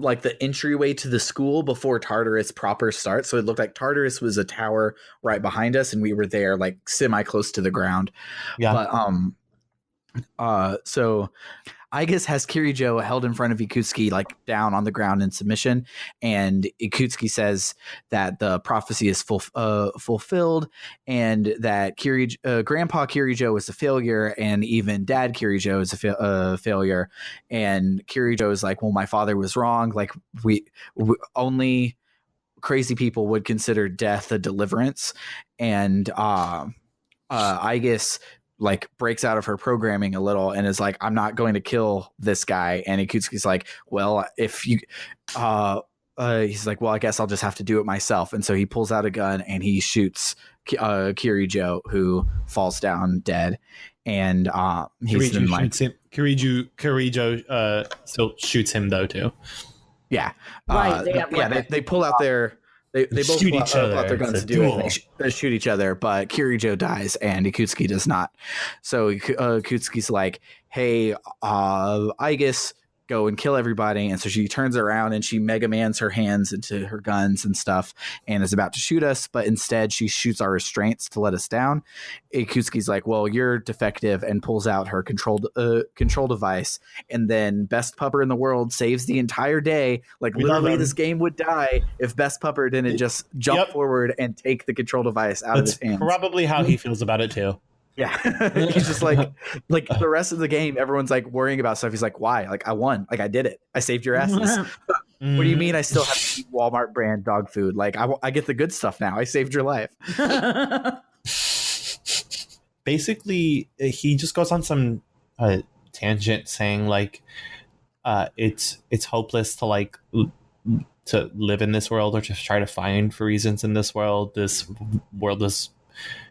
like the entryway to the school before Tartarus proper starts. So it looked like Tartarus was a tower right behind us and we were there like semi close to the ground. Yeah. But so Aigis has Kirijo held in front of Ikutsuki, like down on the ground in submission, and Ikutsuki says that the prophecy is fulfilled, and that Grandpa Kirijo is a failure, and even Dad Kirijo is a failure. And Kirijo is like, "Well, my father was wrong. Like we only crazy people would consider death a deliverance." And Aigis like breaks out of her programming a little and is like, I'm not going to kill this guy. And Ikutsuki's like, well, if you he's like, well, I guess I'll just have to do it myself. And so he pulls out a gun and he shoots Kirijo, who falls down dead. And he's Kirijo like, shoots him. Kirijo still shoots him though too. Yeah, Right, they pull out their they both shoot pull each out other. their guns It's to a do it. duel. They shoot each other, but Kirijo dies and Ikutsuki does not. So Ikutsuki's like, "Hey, Aigis, go and kill everybody." And so she turns around and she Mega Mans her hands into her guns and stuff and is about to shoot us, but instead she shoots our restraints to let us down. Ikutsuki's like, well, you're defective, and pulls out her control device. And then Best Pupper in the World saves the entire day. Like, We love literally him. this game would die if Best Pupper didn't just jump Yep. forward and take the control device out of That's his hands. probably how he feels about it too. Yeah. He's just like the rest of the game, everyone's like worrying about stuff. He's like, why? Like, I won. Like, I did it. I saved your asses. What do you mean I still have to eat Walmart brand dog food? Like, I get the good stuff now. I saved your life. Basically, he just goes on some tangent saying like it's hopeless to like to live in this world or to try to find reasons in this world. This world is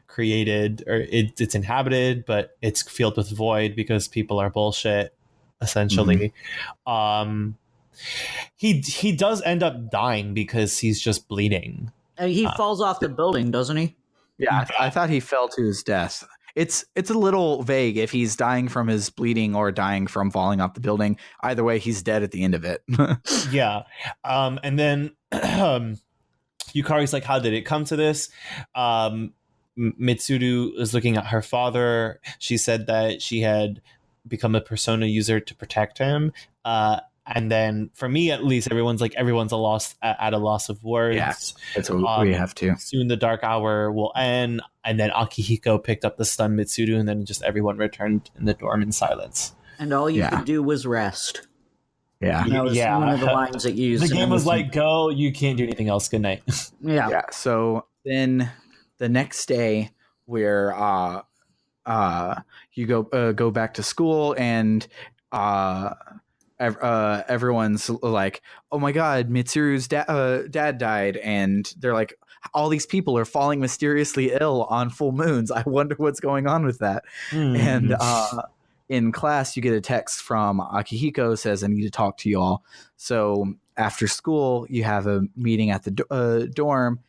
created or it's inhabited, but it's filled with void because people are bullshit, essentially. He does end up dying because he's just bleeding. He falls off the building, doesn't he? Yeah, I thought he fell to his death. It's a little vague if he's dying from his bleeding or dying from falling off the building. Either way, he's dead at the end of it. Yeah. And then Yukari's like, how did it come to this? Mitsuru is looking at her father. She said that she had become a persona user to protect him. And then for me, at least, everyone's at a loss of words. Yeah, that's what we have to. Soon the dark hour will end. And then Akihiko picked up the stunned Mitsuru, and then just everyone returned in the dorm in silence. And all you could do was rest. Yeah. That was Yeah. one of the lines that you used. The game was like, go, you can't do anything else. Good night. yeah. Yeah. So then the next day, where you go back to school and everyone's like, oh my god, Mitsuru's dad died, and they're like, all these people are falling mysteriously ill on full moons. I wonder what's going on with that. And in class you get a text from Akihiko, says, I need to talk to you all. So after school you have a meeting at the dorm.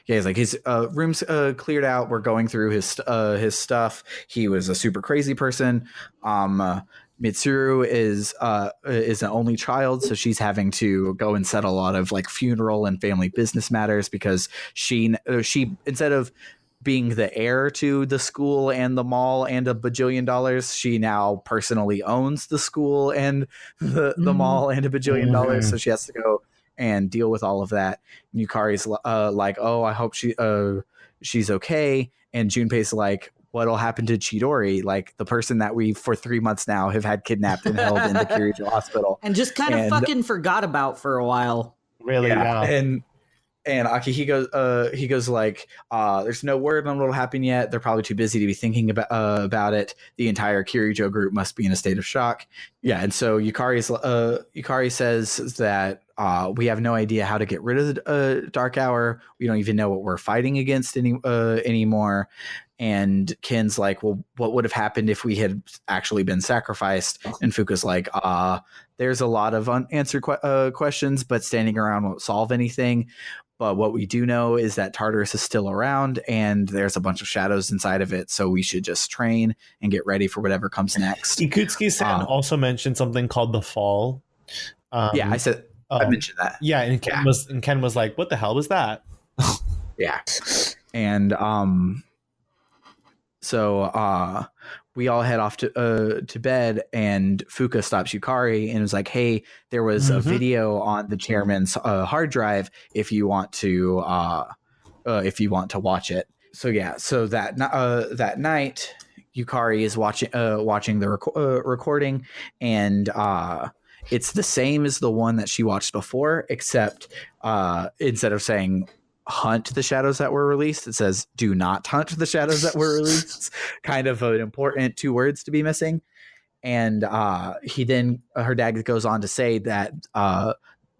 Yeah, he's like, his room's cleared out. We're going through his stuff. He was a super crazy person. Mitsuru is an only child, so she's having to go and settle a lot of like funeral and family business matters because she instead of being the heir to the school and the mall and $1 bajillion, she now personally owns the school and the mall and $1 bajillion. So she has to go and deal with all of that. And Yukari's like, oh, I hope she's okay. And Junpei's like, what'll happen to Chidori, like the person that we for 3 months now have had kidnapped and held in the Kirijo hospital, and just kind of fucking forgot about for a while. Really, yeah. And Akihiko, he goes like, there's no word on what'll happen yet. They're probably too busy to be thinking about it. The entire Kirijo group must be in a state of shock. Yeah, and so Yukari says that we have no idea how to get rid of the dark hour. We don't even know what we're fighting against anymore. And Ken's like, well, what would have happened if we had actually been sacrificed? And Fuka's like, there's a lot of unanswered questions, but standing around won't solve anything. But what we do know is that Tartarus is still around and there's a bunch of shadows inside of it. So we should just train and get ready for whatever comes next. Ikutsuki-san also mentioned something called the Fall. Yeah, I mentioned that. Yeah, and Ken was like, what the hell was that? Yeah. And so we all head off to bed, and Fuka stops Yukari and was like, hey, there was a video on the chairman's hard drive if you want to watch it. So yeah, so that night Yukari is watching the recording, and it's the same as the one that she watched before, except instead of saying hunt the shadows that were released. It says do not hunt the shadows that were released. Kind of an important 2 words to be missing. And her dad goes on to say that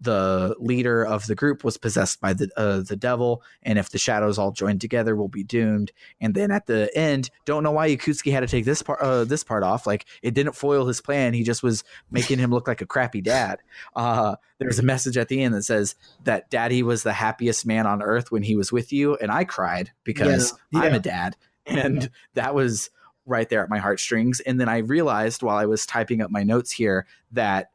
the leader of the group was possessed by the devil, and if the shadows all joined together, we'll be doomed. And then at the end, don't know why Yakutsuki had to take this part off. Like, it didn't foil his plan. He just was making him look like a crappy dad. There's a message at the end that says that Daddy was the happiest man on earth when he was with you, and I cried because I'm a dad, and that was right there at my heartstrings. And then I realized while I was typing up my notes here that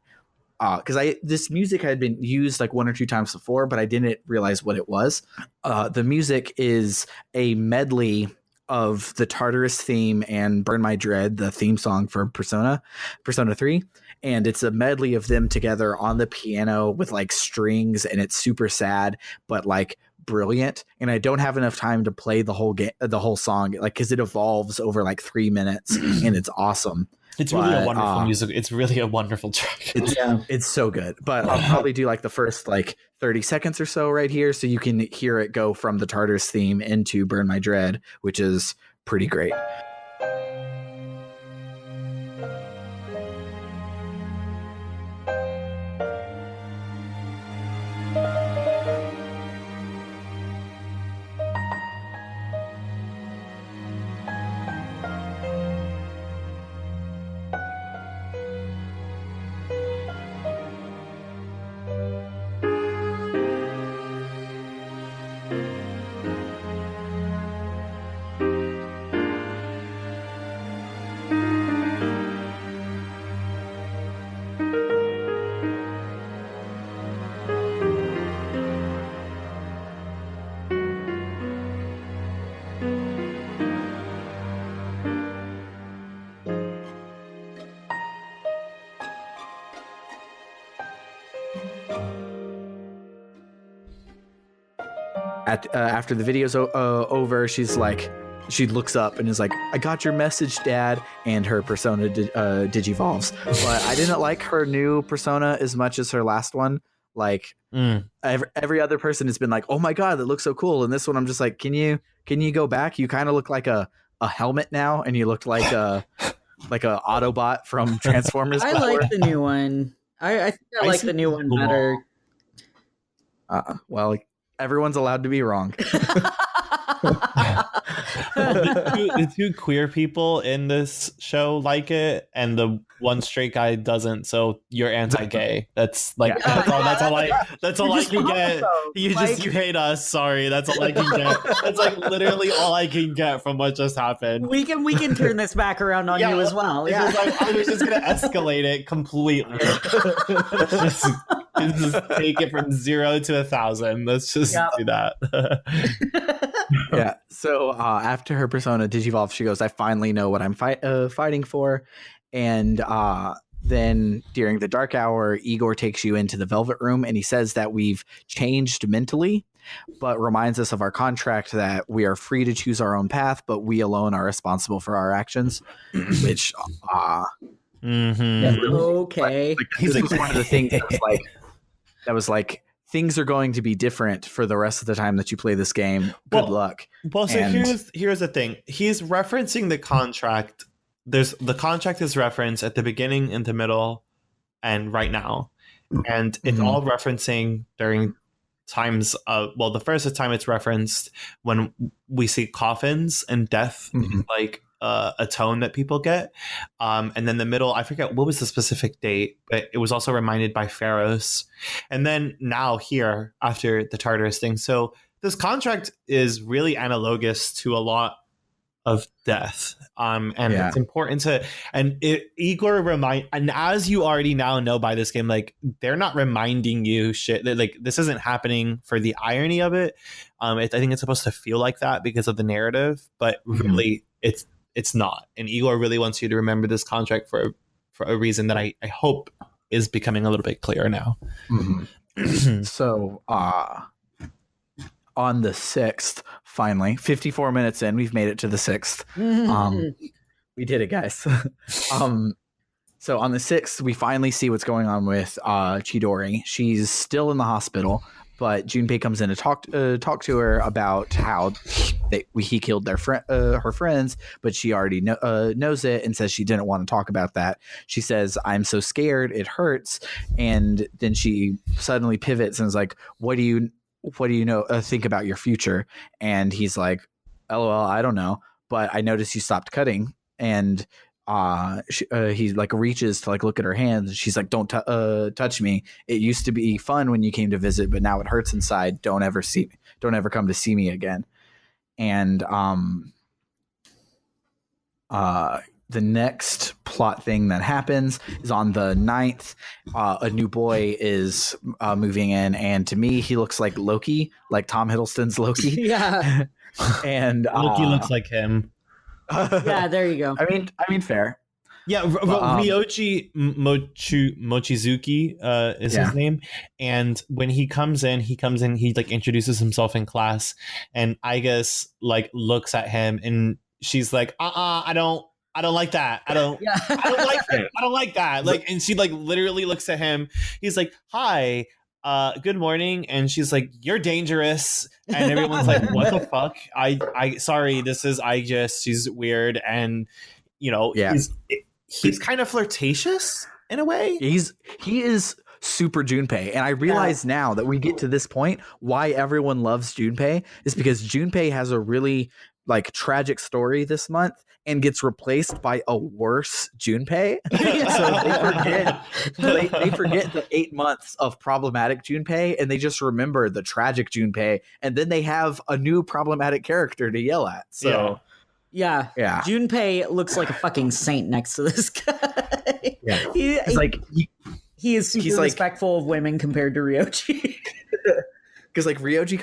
because this music had been used like 1 or 2 times before, but I didn't realize what it was. The music is a medley of the Tartarus theme and Burn My Dread, the theme song for Persona 3. And it's a medley of them together on the piano with like strings, and it's super sad, but like brilliant. And I don't have enough time to play the whole song, like, because it evolves over like 3 minutes and it's awesome. It's really a wonderful music. It's really a wonderful track. It's so good. But I'll probably do like the first like 30 seconds or so right here, so you can hear it go from the Tartarus theme into Burn My Dread, which is pretty great. After the video's over, she looks up and is like, I got your message, Dad. And her persona digivolves. But I didn't like her new persona as much as her last one. Like every other person has been like, oh my God, that looks so cool. And this one, I'm just like, can you go back? You kind of look like a helmet now, and you looked like a Autobot from Transformers. I like the new one. I think I like the new one better. Well, everyone's allowed to be wrong. the two queer people in this show like it, and the one straight guy doesn't. So you're anti-gay. That's like that's all I can get. You hate us. Sorry, that's all I can get. That's like literally all I can get from what just happened. We can turn this back around on you as well. Yeah, I was just gonna escalate it completely. Just take it from 0 to 1,000. Let's just do that. Yeah. So after her persona digivolve, she goes, I finally know what I'm fighting for. And then during the dark hour, Igor takes you into the Velvet Room, and he says that we've changed mentally, but reminds us of our contract that we are free to choose our own path, but we alone are responsible for our actions. Which okay. This was one of the things that was like things are going to be different for the rest of the time that you play this game. Good luck. Well, so here's the thing. He's referencing the contract. The contract is referenced at the beginning, in the middle, and right now. And it's all referencing during times of, well, the first time it's referenced when we see coffins and death, like a tone that people get. And then the middle, I forget what was the specific date, but it was also reminded by Pharos. And then now here after the Tartarus thing. So this contract is really analogous to a lot of death. And it's important to, and Igor and as you already now know by this game, like they're not reminding you shit that like this isn't happening for the irony of it. I think it's supposed to feel like that because of the narrative, but really it's not. And Igor really wants you to remember this contract for a reason that I hope is becoming a little bit clearer now. So on the 6th, finally 54 minutes in, we've made it to the 6th. We did it, guys. So on the 6th, we finally see what's going on with Chidori. She's still in the hospital, but Junpei comes in to talk to her about how he killed her friends, but she already knows it and says she didn't want to talk about that. She says, "I'm so scared, it hurts," and then she suddenly pivots and is like, "What do you know? Think about your future?" And he's like, "LOL, I don't know, but I noticed you stopped cutting." And he like reaches to like look at her hands, and she's like, "Don't touch me. It used to be fun when you came to visit, but now it hurts inside. Don't ever come to see me again." And the next plot thing that happens is on the 9th, a new boy is moving in, and to me he looks like Loki, like Tom Hiddleston's Loki. Yeah. And Loki looks like him. Yeah, there you go. I mean, fair. Yeah, Ryoji Mochizuki is his name, and when he comes in, he like introduces himself in class, and I guess like looks at him, and she's like, I don't like that. I don't like it. I don't like that. Like, and she like literally looks at him. He's like, "Hi, good morning," and she's like, "You're dangerous." And everyone's like, "What the fuck? I sorry, she's weird." And you know, he's kind of flirtatious in a way. He is super Junpei, and I realize now that we get to this point why everyone loves Junpei is because Junpei has a really like tragic story this month and gets replaced by a worse Junpei. So they forget the 8 months of problematic Junpei, and they just remember the tragic Junpei, and then they have a new problematic character to yell at. So yeah. Junpei looks like a fucking saint next to this guy. Yeah. He is super respectful of women compared to Ryoji. Because like Ryoji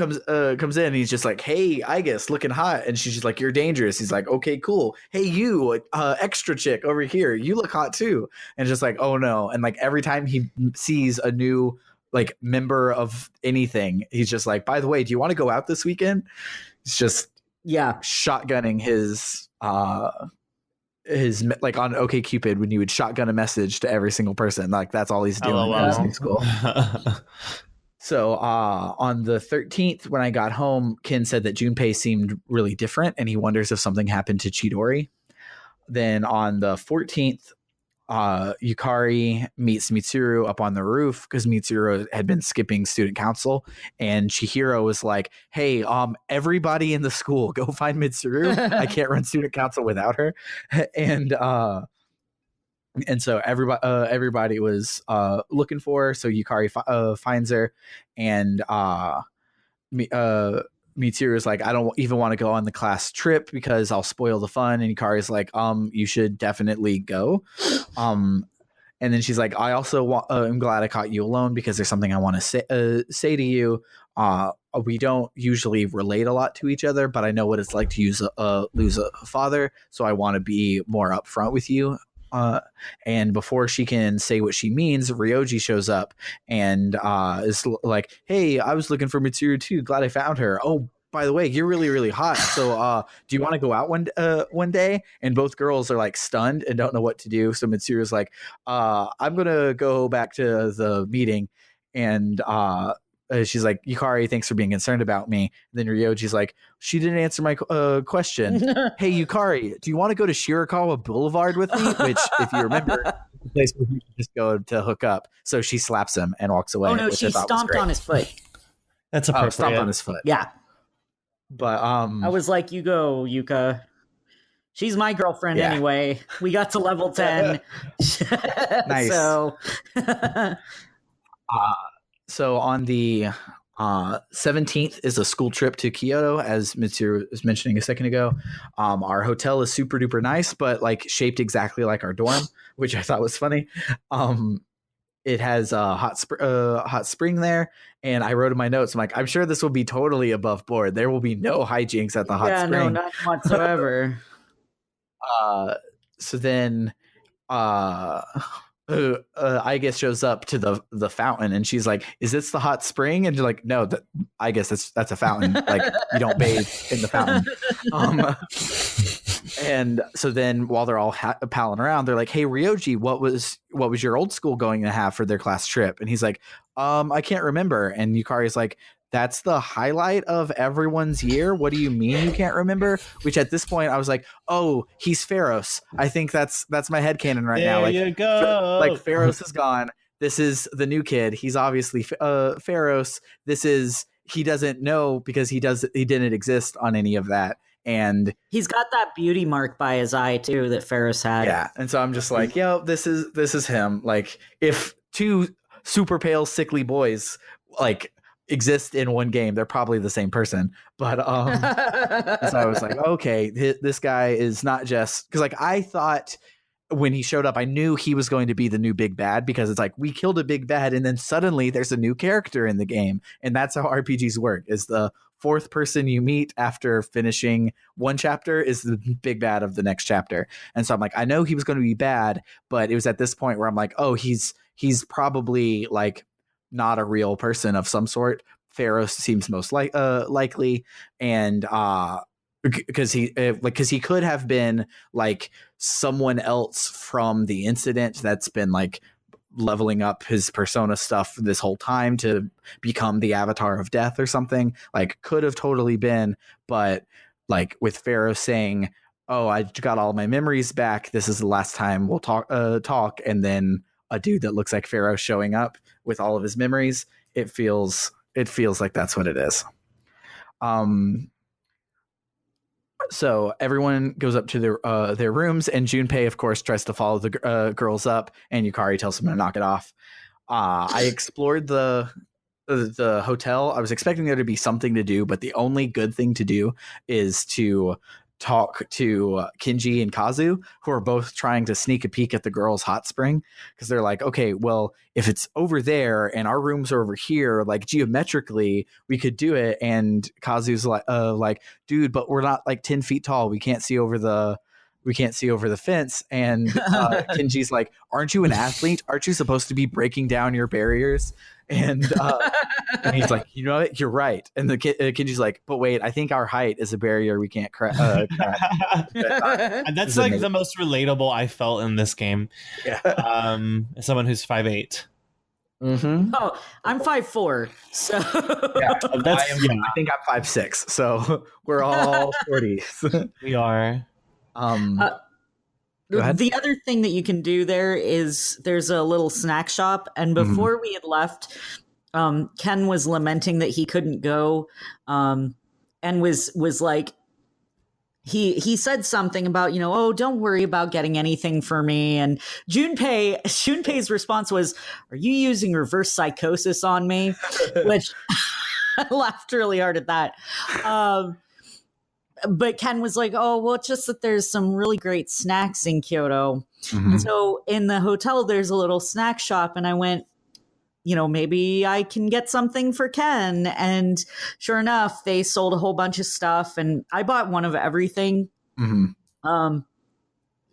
comes in and he's just like, "Hey, I guess looking hot," and she's just like, "You're dangerous." He's like, "Okay, cool. Hey, you extra chick over here, you look hot too." And just like, "Oh no!" And like every time he sees a new like member of anything, he's just like, "By the way, do you want to go out this weekend?" It's just shotgunning his like on OkCupid when you would shotgun a message to every single person. Like that's all he's doing in school. So on the 13th, when I got home, Ken said that Junpei seemed really different, and he wonders if something happened to Chidori. Then on the 14th, Yukari meets Mitsuru up on the roof because Mitsuru had been skipping student council, and Chihiro was like, "Hey, everybody in the school, go find Mitsuru. I can't run student council without her." And so everybody was looking for her. So Yukari finds her, and Mitsuru is like, "I don't even want to go on the class trip because I'll spoil the fun." And Yukari's like, "You should definitely go." And then she's like, "I also I'm glad I caught you alone because there's something I want to say to you. We don't usually relate a lot to each other, but I know what it's like to lose a father. So I want to be more upfront with you." And before she can say what she means, Ryoji shows up and is like, "Hey, I was looking for Mitsuru too. Glad I found her. Oh, by the way, you're really, really hot. So do you want to go out one day?" And both girls are like stunned and don't know what to do. So Mitsuru's like, "I'm going to go back to the meeting." And she's like, "Yukari, thanks for being concerned about me." And then Ryoji's like, "She didn't answer my question." "Hey, Yukari, do you want to go to Shirakawa Boulevard with me?" Which, if you remember, is the place where you just go to hook up. So she slaps him and walks away. Oh no, she stomped on his foot. That's appropriate. Stomped on his foot. Yeah. But I was like, "You go, Yuka. She's my girlfriend anyway. We got to level 10." Nice. So on the 17th is a school trip to Kyoto, as Mitsuru was mentioning a second ago. Our hotel is super duper nice, but like shaped exactly like our dorm, which I thought was funny. It has a hot spring there, and I wrote in my notes, I'm like, "I'm sure this will be totally above board. There will be no hijinks at the hot spring." No, not whatsoever. So then I guess shows up to the fountain, and she's like, "Is this the hot spring?" And you're like, "No, I guess that's a fountain. Like you don't bathe in the fountain." And so then while they're all palling around, they're like, hey, Ryoji, what was your old school going to have for their class trip? And he's like, I can't remember. And Yukari's like, that's the highlight of everyone's year. What do you mean you can't remember? Which at this point I was like, oh, he's Pharos. I think that's my headcanon right now. Like, you go. Like Pharos is gone. This is the new kid. He's obviously Pharos. He doesn't know because he didn't exist on any of that. And he's got that beauty mark by his eye too that Pharos had. Yeah. And so I'm just like, yo, this is him. Like, if two super pale, sickly boys like exist in one game, they're probably the same person. But so I was like, okay, this guy is not just, because like I thought when he showed up, I knew he was going to be the new big bad, because it's like we killed a big bad and then suddenly there's a new character in the game. And that's how RPGs work, is the fourth person you meet after finishing one chapter is the big bad of the next chapter. And so I'm like, I know he was going to be bad, but it was at this point where I'm like, oh, he's probably like not a real person of some sort. Pharos seems most likely. And because he could have been like someone else from the incident that's been like leveling up his persona stuff this whole time to become the avatar of death or something. Like, could have totally been, but like with Pharos saying, oh, I got all my memories back, this is the last time we'll talk, and then a dude that looks like Pharos showing up with all of his memories, it feels like that's what it is. So everyone goes up to their rooms, and Junpei, of course, tries to follow the girls up, and Yukari tells him to knock it off. I explored the hotel. I was expecting there to be something to do, but the only good thing to do is to talk to Kinji and Kazu, who are both trying to sneak a peek at the girls' hot spring, because they're like, okay, well, if it's over there and our rooms are over here, like geometrically we could do it. And Kazu's like, dude, but we're not like 10 feet tall, we can't see over the fence. And Kinji's like, aren't you an athlete? Aren't you supposed to be breaking down your barriers? And he's like, you know what? You're right. And the Kinji's like, but wait, I think our height is a barrier we can't crack. And that's like the most relatable I felt in this game. Yeah. As someone who's 5'8". Mm-hmm. Oh, I'm 5'4", so yeah, I think I'm 5'6", so we're all 40s. We are. The other thing that you can do there is there's a little snack shop, and before we had left, Ken was lamenting that he couldn't go, and was like, he said something about, oh, don't worry about getting anything for me. And Junpei's response was, are you using reverse psychosis on me? Which I laughed really hard at that. But Ken was like, oh, well, it's just that there's some really great snacks in Kyoto. Mm-hmm. And so in the hotel, there's a little snack shop. And I went, maybe I can get something for Ken. And sure enough, they sold a whole bunch of stuff. And I bought one of everything. Mm-hmm.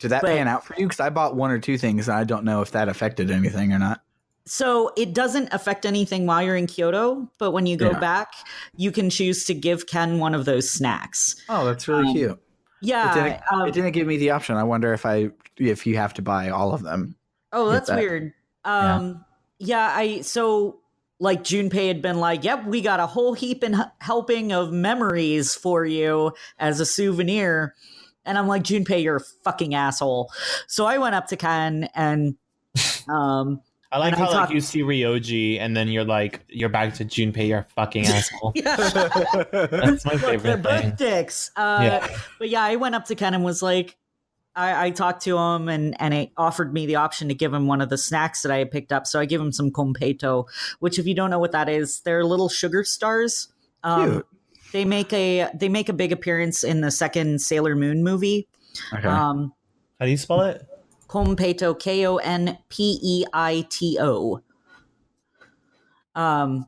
Did that pan out for you? Because I bought one or two things, and I don't know if that affected anything or not. So it doesn't affect anything while you're in Kyoto, but when you go back, you can choose to give Ken one of those snacks. Oh, that's really cute. Yeah. It didn't give me the option. I wonder if you have to buy all of them. Oh, that's weird. So like Junpei had been like, yep, we got a whole heap and helping of memories for you as a souvenir. And I'm like, Junpei, you're a fucking asshole. So I went up to Ken and I like how like you see Ryoji and then you're back to Junpei, you're a fucking asshole. That's my favorite thing. Both dicks. But yeah, I went up to Ken and was like, I talked to him and it offered me the option to give him one of the snacks that I had picked up. So I gave him some Kompeito, which if you don't know what that is, they're little sugar stars. Cute. They make a big appearance in the second Sailor Moon movie. Okay. How do you spell it? Konpeito, Konpeito.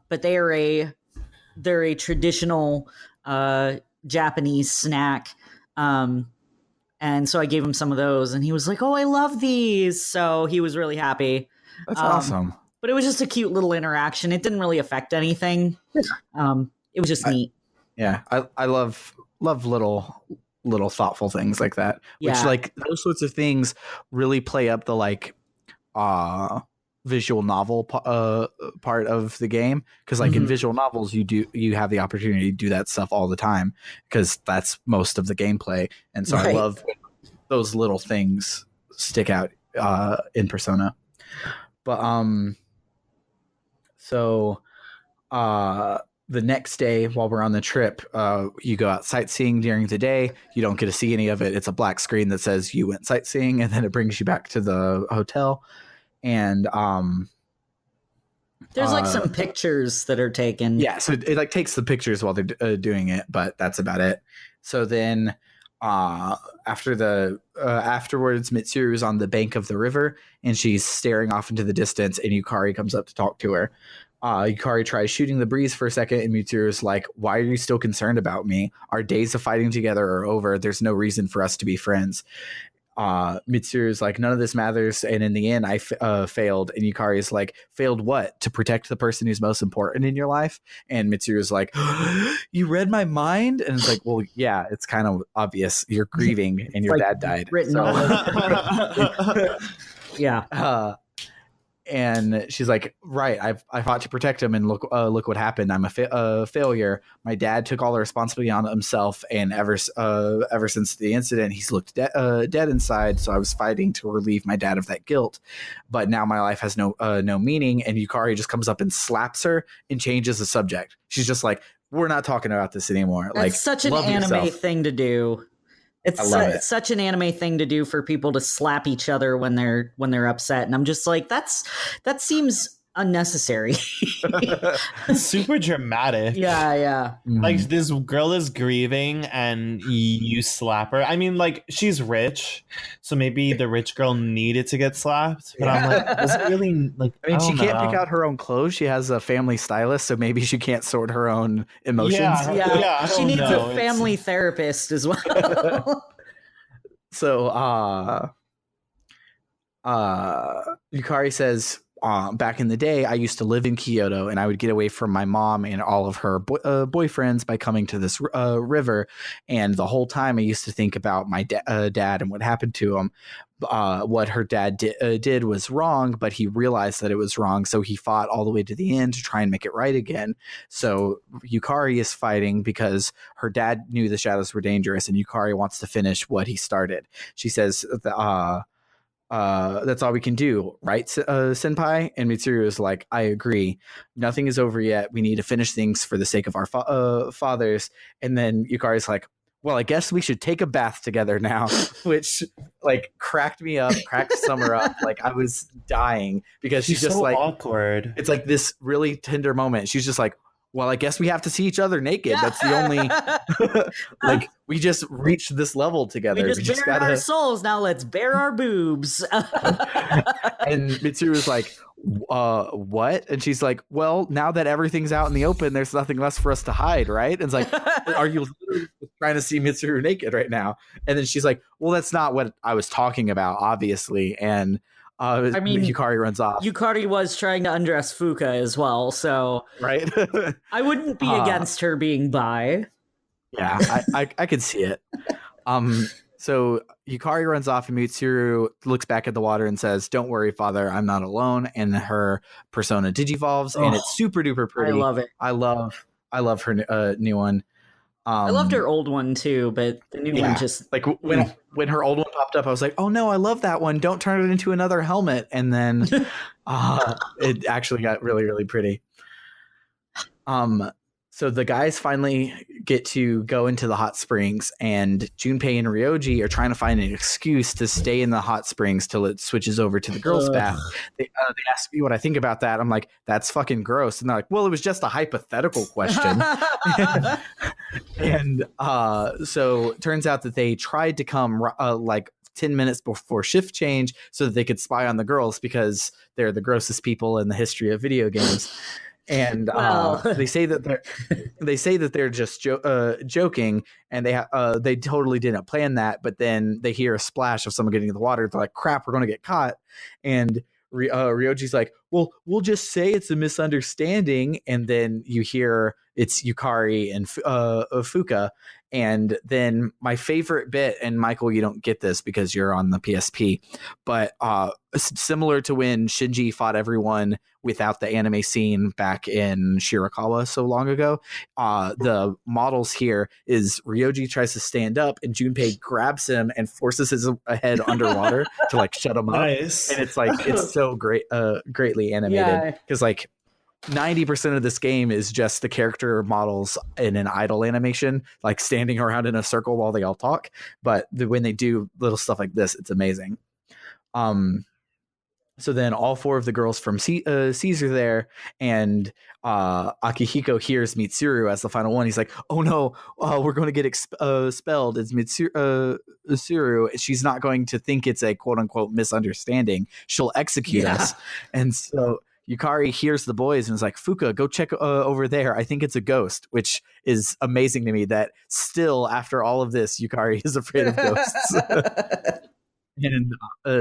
But they're a traditional Japanese snack. And so I gave him some of those, and he was like, "Oh, I love these!" So he was really happy. That's awesome. But it was just a cute little interaction. It didn't really affect anything. It was just neat. Yeah, I love little little thoughtful things like that, which like those sorts of things really play up the like visual novel part of the game, because like in visual novels you have the opportunity to do that stuff all the time because that's most of the gameplay, and so I love when those little things stick out in Persona. But so the next day while we're on the trip, you go out sightseeing during the day. You don't get to see any of it. It's a black screen that says you went sightseeing, and then it brings you back to the hotel. And there's like some pictures that are taken. Yeah, so it like takes the pictures while they're doing it, but that's about it. So then afterwards, Mitsuru is on the bank of the river and she's staring off into the distance, and Yukari comes up to talk to her. Yukari tries shooting the breeze for a second, and Mitsuru is like, why are you still concerned about me? Our days of fighting together are over. There's no reason for us to be friends. Mitsuru is like, none of this matters, and in the end I failed. And Yukari is like, failed what? To protect the person who's most important in your life? And Mitsuru is like, you read my mind? And it's like, well, yeah, it's kind of obvious. You're grieving and your dad died. Written all over. Yeah. And she's like, right, I fought to protect him, and look what happened. I'm a failure. My dad took all the responsibility on himself, and ever since the incident, he's looked dead inside. So I was fighting to relieve my dad of that guilt, but now my life has no meaning. And Yukari just comes up and slaps her and changes the subject. She's just like, we're not talking about this anymore. That's like, such an anime thing to do. It's such an anime thing to do for people to slap each other when they're upset, and I'm just like, that seems unnecessary. Super dramatic. Yeah. Like, this girl is grieving and you slap her. I mean, like, she's rich, so maybe the rich girl needed to get slapped. But I'm like, does it really, like, I mean, she can't pick out her own clothes. She has a family stylist, so maybe she can't sort her own emotions. Yeah. She needs a family therapist as well. So Yukari says, back in the day, I used to live in Kyoto, and I would get away from my mom and all of her boyfriends by coming to this river. And the whole time I used to think about my dad and what happened to him. What her dad did was wrong, but he realized that it was wrong. So he fought all the way to the end to try and make it right again. So Yukari is fighting because her dad knew the shadows were dangerous, and Yukari wants to finish what he started. She says, that's all we can do, right, senpai? And Mitsuru is like, I agree. Nothing is over yet. We need to finish things for the sake of our fathers. And then Yukari is like, well, I guess we should take a bath together now, which like cracked Summer up. Like, I was dying because she's just so like awkward. It's like this really tender moment. She's just like, well, I guess we have to see each other naked. Yeah. That's the only like, we just reached this level together. We just bared our souls. Now let's bare our boobs. And Mitsuru was like, what? And she's like, well, now that everything's out in the open, there's nothing less for us to hide, right? And it's like, are you trying to see Mitsuru naked right now? And then she's like, well, that's not what I was talking about, obviously. And I mean, Yukari runs off. Yukari was trying to undress Fuka as well, so right. I wouldn't be against her being bi. Yeah, I could see it. So Yukari runs off, and Mitsuru looks back at the water and says, "Don't worry, father, I'm not alone." And her persona digivolves, and it's super duper pretty. I love it. I love her new one. I loved her old one too, but the new one just like when her old one popped up, I was like, "Oh no, I love that one! Don't turn it into another helmet." And then it actually got really, really pretty. So the guys finally get to go into the hot springs, and Junpei and Ryoji are trying to find an excuse to stay in the hot springs till it switches over to the girls' bath. They ask me what I think about that. I'm like, that's fucking gross. And they're like, well, it was just a hypothetical question. And so it turns out that they tried to come like 10 minutes before shift change so that they could spy on the girls because they're the grossest people in the history of video games. And they say that they're just joking, and they totally didn't plan that. But then they hear a splash of someone getting in the water. They're like, "Crap, we're gonna get caught." And Ryoji's like, "Well, we'll just say it's a misunderstanding." And then you hear it's Yukari and Fuka. And then my favorite bit, and Michael, you don't get this because you're on the PSP, but similar to when Shinji fought everyone without the anime scene back in Shirakawa so long ago, the models here is Ryoji tries to stand up and Junpei grabs him and forces his head underwater to like shut him up. Nice. And it's like, it's so great, greatly animated, because like 90% of this game is just the character models in an idle animation, like standing around in a circle while they all talk. But when they do little stuff like this, it's amazing. So then all four of the girls from Caesar there, and Akihiko hears Mitsuru as the final one. He's like, oh no, we're going to get expelled. It's Mitsuru. She's not going to think it's a quote unquote misunderstanding. She'll execute us. And so Yukari hears the boys and is like, Fuka, go check over there. I think it's a ghost, which is amazing to me that still after all of this, Yukari is afraid of ghosts. And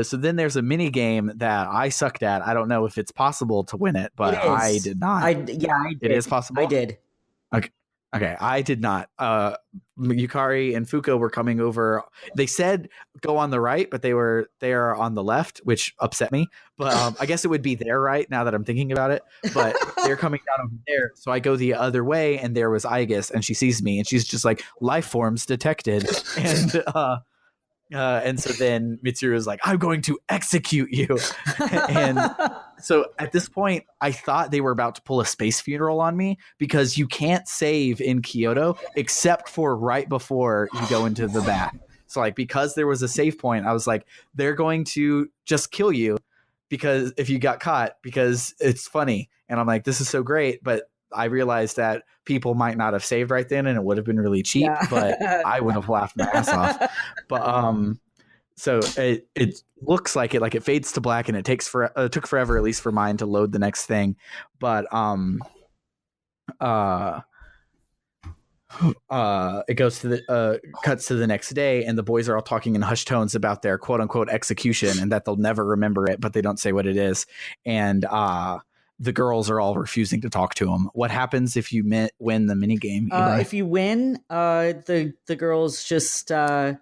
so then there's a mini game that I sucked at. I don't know if it's possible to win it, but I did not. I did. It is possible? I did. Okay, I did not. Yukari and Fuka were coming over. They said go on the right, but they are on the left, which upset me. But I guess it would be their right now that I'm thinking about it. But they're coming down over there, so I go the other way, and there was Aigis, and she sees me, and she's just like, life forms detected, and so then Mitsuru is like, I'm going to execute you. And so at this point, I thought they were about to pull a space funeral on me, because you can't save in Kyoto except for right before you go into the bath. So like, because there was a save point, I was like, they're going to just kill you because if you got caught, because it's funny. And I'm like, this is so great. But I realized that people might not have saved right then, and it would have been really cheap, but I would have laughed my ass off. But so it looks like it fades to black, and it took forever, at least for mine, to load the next thing. But it goes to the cuts to the next day, and the boys are all talking in hushed tones about their quote unquote execution, and that they'll never remember it, but they don't say what it is. And the girls are all refusing to talk to him. What happens if you win the minigame? If you win, the girls just talk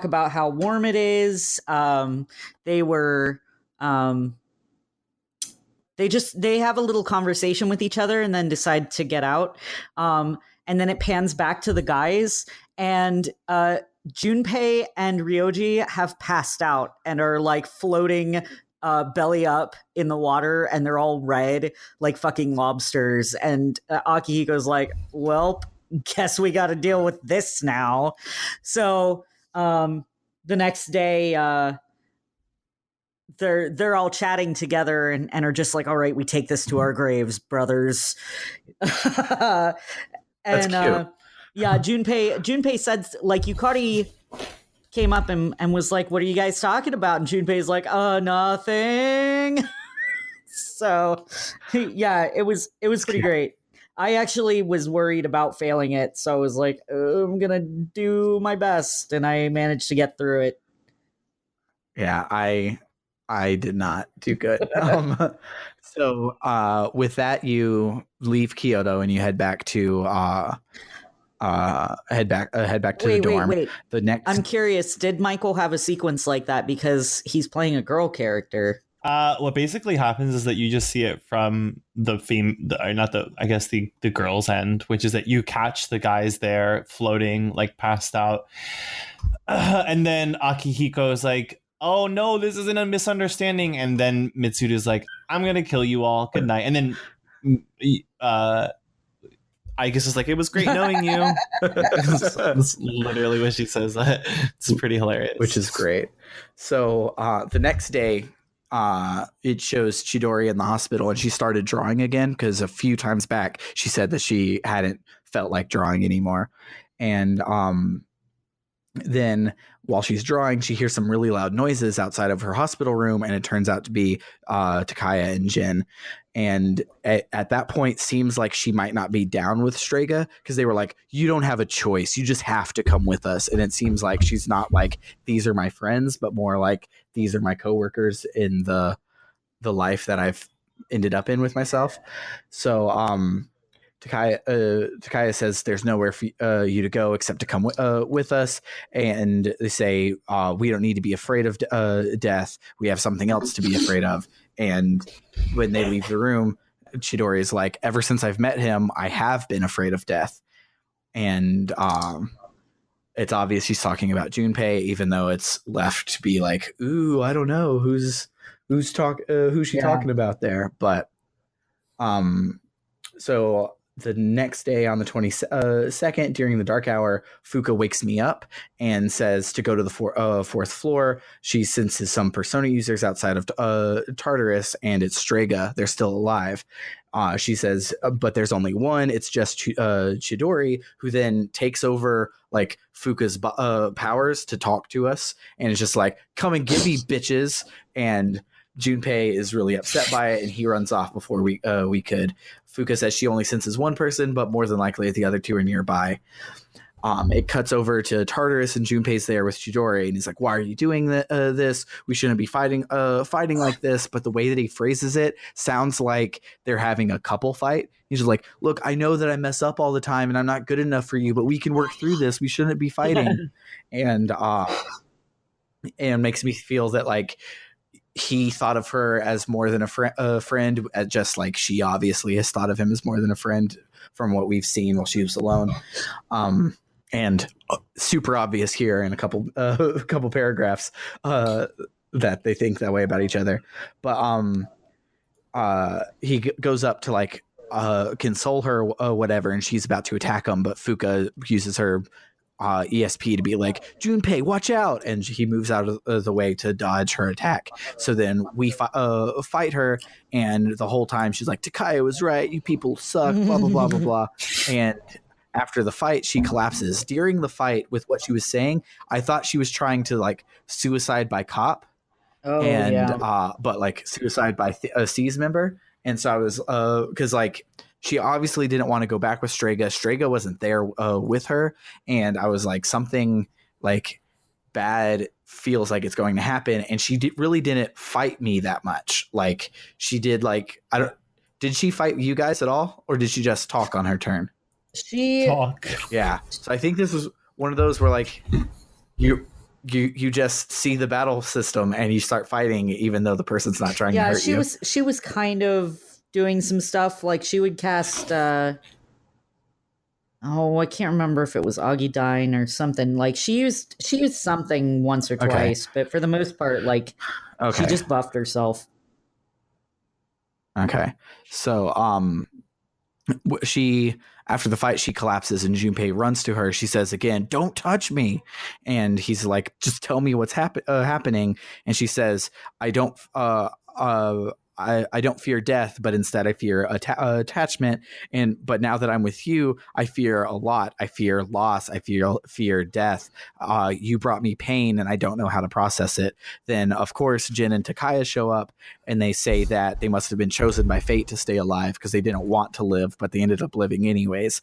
about how warm it is. They have a little conversation with each other and then decide to get out. And then it pans back to the guys, and Junpei and Ryoji have passed out and are like floating belly up in the water, and they're all red like fucking lobsters. And Akihiko's like, well, guess we got to deal with this now. So the next day they're all chatting together and are just like, all right, we take this to our graves, brothers. That's cute. Yeah, Junpei said, like, Yukari came up and was like, what are you guys talking about? And Junpei's like, nothing. So yeah, it was pretty great. I actually was worried about failing it, so I was like, I'm gonna do my best, and I managed to get through it. Yeah, I did not do good. So with that, you leave Kyoto and you head back to head back to the dorm. Wait. The next, I'm curious, did Michael have a sequence like that because he's playing a girl character? What basically happens is that you just see it from the girls' end, which is that you catch the guys there floating, like passed out, and then Akihiko is like, "Oh no, this isn't a misunderstanding," and then Mitsuru is like, "I'm gonna kill you all. Good night," and then I guess it's like, it was great knowing you. That's literally what she says. It's pretty hilarious, which is great. So the next day, it shows Chidori in the hospital, and she started drawing again because a few times back she said that she hadn't felt like drawing anymore. And then while she's drawing, she hears some really loud noises outside of her hospital room, and it turns out to be Takaya and Jin. And at that point, seems like she might not be down with Strega, because they were like, you don't have a choice. You just have to come with us. And it seems like she's not like, these are my friends, but more like, these are my coworkers in the life that I've ended up in with myself. So Takaya says there's nowhere for you to go except to come with us, and they say we don't need to be afraid of death. We have something else to be afraid of. And when they leave the room, Chidori is like, ever since I've met him, I have been afraid of death. And it's obvious she's talking about Junpei, even though it's left to be like, ooh, I don't know who's she talking about there. But so the next day on the 22nd during the dark hour, Fuka wakes me up and says to go to the fourth floor. She senses some Persona users outside of Tartarus, and it's Strega. They're still alive. She says, but there's only one. It's just Chidori, who then takes over like Fuka's powers to talk to us, and it's just like, come and get me, bitches. And Junpei is really upset by it, and he runs off before we could. Fuka says she only senses one person, but more than likely the other two are nearby. It cuts over to Tartarus, and Junpei's there with Chidori, and he's like, why are you doing this? We shouldn't be fighting like this. But the way that he phrases it sounds like they're having a couple fight. He's just like, look, I know that I mess up all the time and I'm not good enough for you, but we can work through this. We shouldn't be fighting. and makes me feel that like he thought of her as more than a friend, just like she obviously has thought of him as more than a friend from what we've seen while she was alone. And super obvious here in a couple paragraphs that they think that way about each other. But he goes up to like console her, whatever, and she's about to attack him, but Fuka uses her ESP to be like, Junpei, watch out, and he moves out of the way to dodge her attack. So then we fight her, and the whole time she's like, Takaya was right, you people suck, blah blah blah blah blah. And after the fight, she collapses. During the fight, with what she was saying, I thought she was trying to like suicide by cop, but like suicide by a C's member. And so I was because like she obviously didn't want to go back with Strega. Strega wasn't there with her, and I was like, something like bad feels like it's going to happen. And she really didn't fight me that much. Like she did. Like did she fight you guys at all, or did she just talk on her turn? She talk. Yeah. So I think this was one of those where like you just see the battle system and you start fighting even though the person's not trying to hurt you. She was kind of doing some stuff. Like she would cast I can't remember if it was Augudine or something. Like she used something once or twice, but for the most part, like she just buffed herself. Okay. So she, after the fight, she collapses and Junpei runs to her. She says again, don't touch me. And he's like, just tell me what's happening. And she says, I don't fear death, but instead I fear attachment. But now that I'm with you, I fear a lot. I fear loss. I fear death. You brought me pain and I don't know how to process it. Then of course, Jin and Takaya show up and they say that they must have been chosen by fate to stay alive because they didn't want to live, but they ended up living anyways.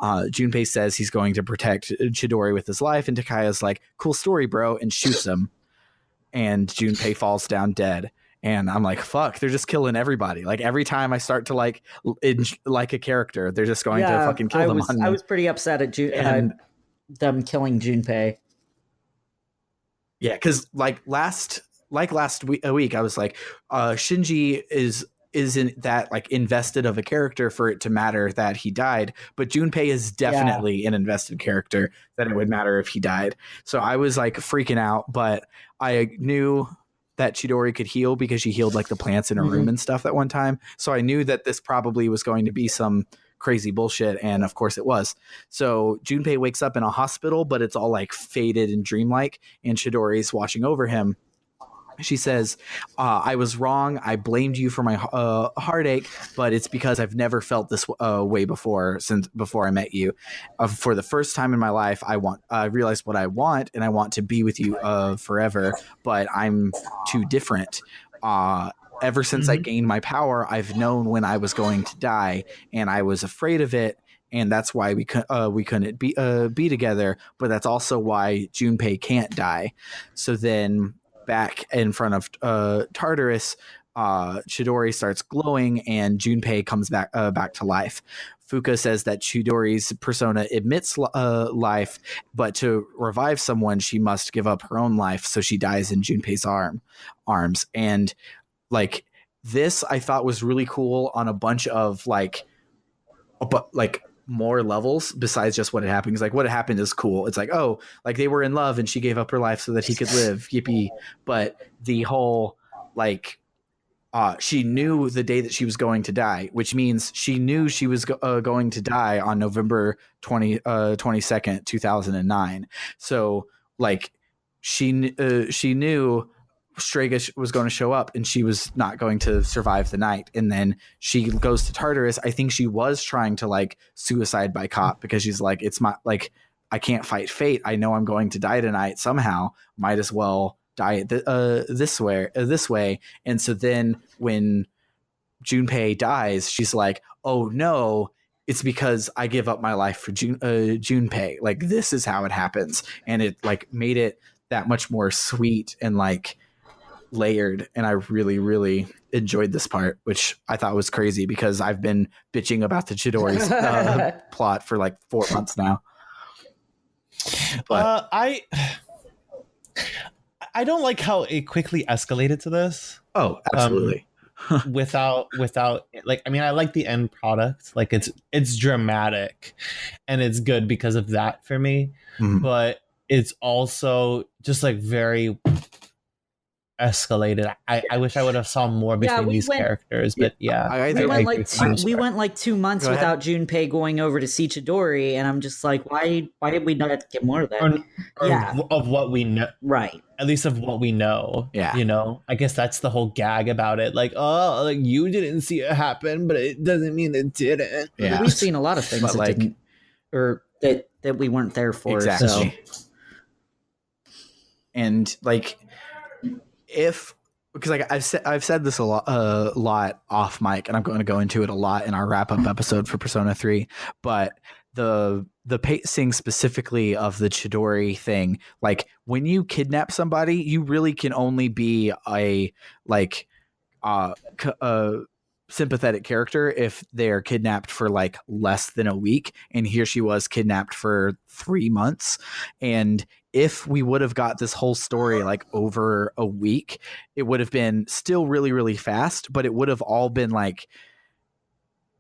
Junpei says he's going to protect Chidori with his life, and Takaya's like, cool story, bro, and shoots him. And Junpei falls down dead. And I'm like, fuck, they're just killing everybody. Like every time I start to like a character, they're just going to fucking kill them. I was pretty upset at them killing Junpei. Yeah, because last week, I was like, Shinji isn't that like invested of a character for it to matter that he died, but Junpei is definitely an invested character that it would matter if he died. So I was like freaking out, but I knew that Chidori could heal because she healed like the plants in her room and stuff at one time. So I knew that this probably was going to be some crazy bullshit. And of course it was. So Junpei wakes up in a hospital, but it's all like faded and dreamlike, and Chidori's watching over him. She says, I was wrong. I blamed you for my heartache, but it's because I've never felt this way before, since before I met you. For the first time in my life, I realized what I want, and I want to be with you forever, but I'm too different. Ever since I gained my power, I've known when I was going to die, and I was afraid of it. And that's why we couldn't be together. But that's also why Junpei can't die. So then, back in front of Tartarus, Chidori starts glowing and Junpei comes back to life. Fuka says that Chidori's persona emits life, but to revive someone, she must give up her own life, so she dies in Junpei's arms. And like this, I thought was really cool on a bunch of like more levels besides just what had happened. Because like what had happened is cool. It's like, oh, like they were in love and she gave up her life so that he could live. Yippee! But the whole like. She knew the day that she was going to die, which means she knew she was going to die on November 22nd, 2009. So like she knew Strega was going to show up and she was not going to survive the night. And then she goes to Tartarus. I think she was trying to like suicide by cop because she's like, it's my, like, I can't fight fate. I know I'm going to die tonight somehow. Might as well die this way. And so then when Junpei dies, she's like, oh no, it's because I give up my life for Junpei. Like this is how it happens. And it like made it that much more sweet and like layered. And I really, really enjoyed this part, which I thought was crazy because I've been bitching about the Chidori's plot for like 4 months now. But I don't like how it quickly escalated to this. Oh, absolutely. without like, I mean, I like the end product. Like it's dramatic and it's good because of that for me. Mm-hmm. But it's also just like very escalated. I wish I would have saw more between these characters, but we went like 2 months without Junpei going over to see Chidori, and I'm just like, why did we not get more of that? Of what we know, right? At least of what we know. Yeah, you know, I guess that's the whole gag about it. Like, oh, like you didn't see it happen, but it doesn't mean it didn't. Yeah, we've seen a lot of things that didn't, or that we weren't there for. Exactly. So. And like. Because like I've said this a lot off mic, and I'm going to go into it a lot in our wrap up episode for Persona 3, but the pacing specifically of the Chidori thing, like when you kidnap somebody, you really can only be a like sympathetic character if they're kidnapped for like less than a week, and here she was kidnapped for 3 months. And if we would have got this whole story like over a week, it would have been still really, really fast, but it would have all been like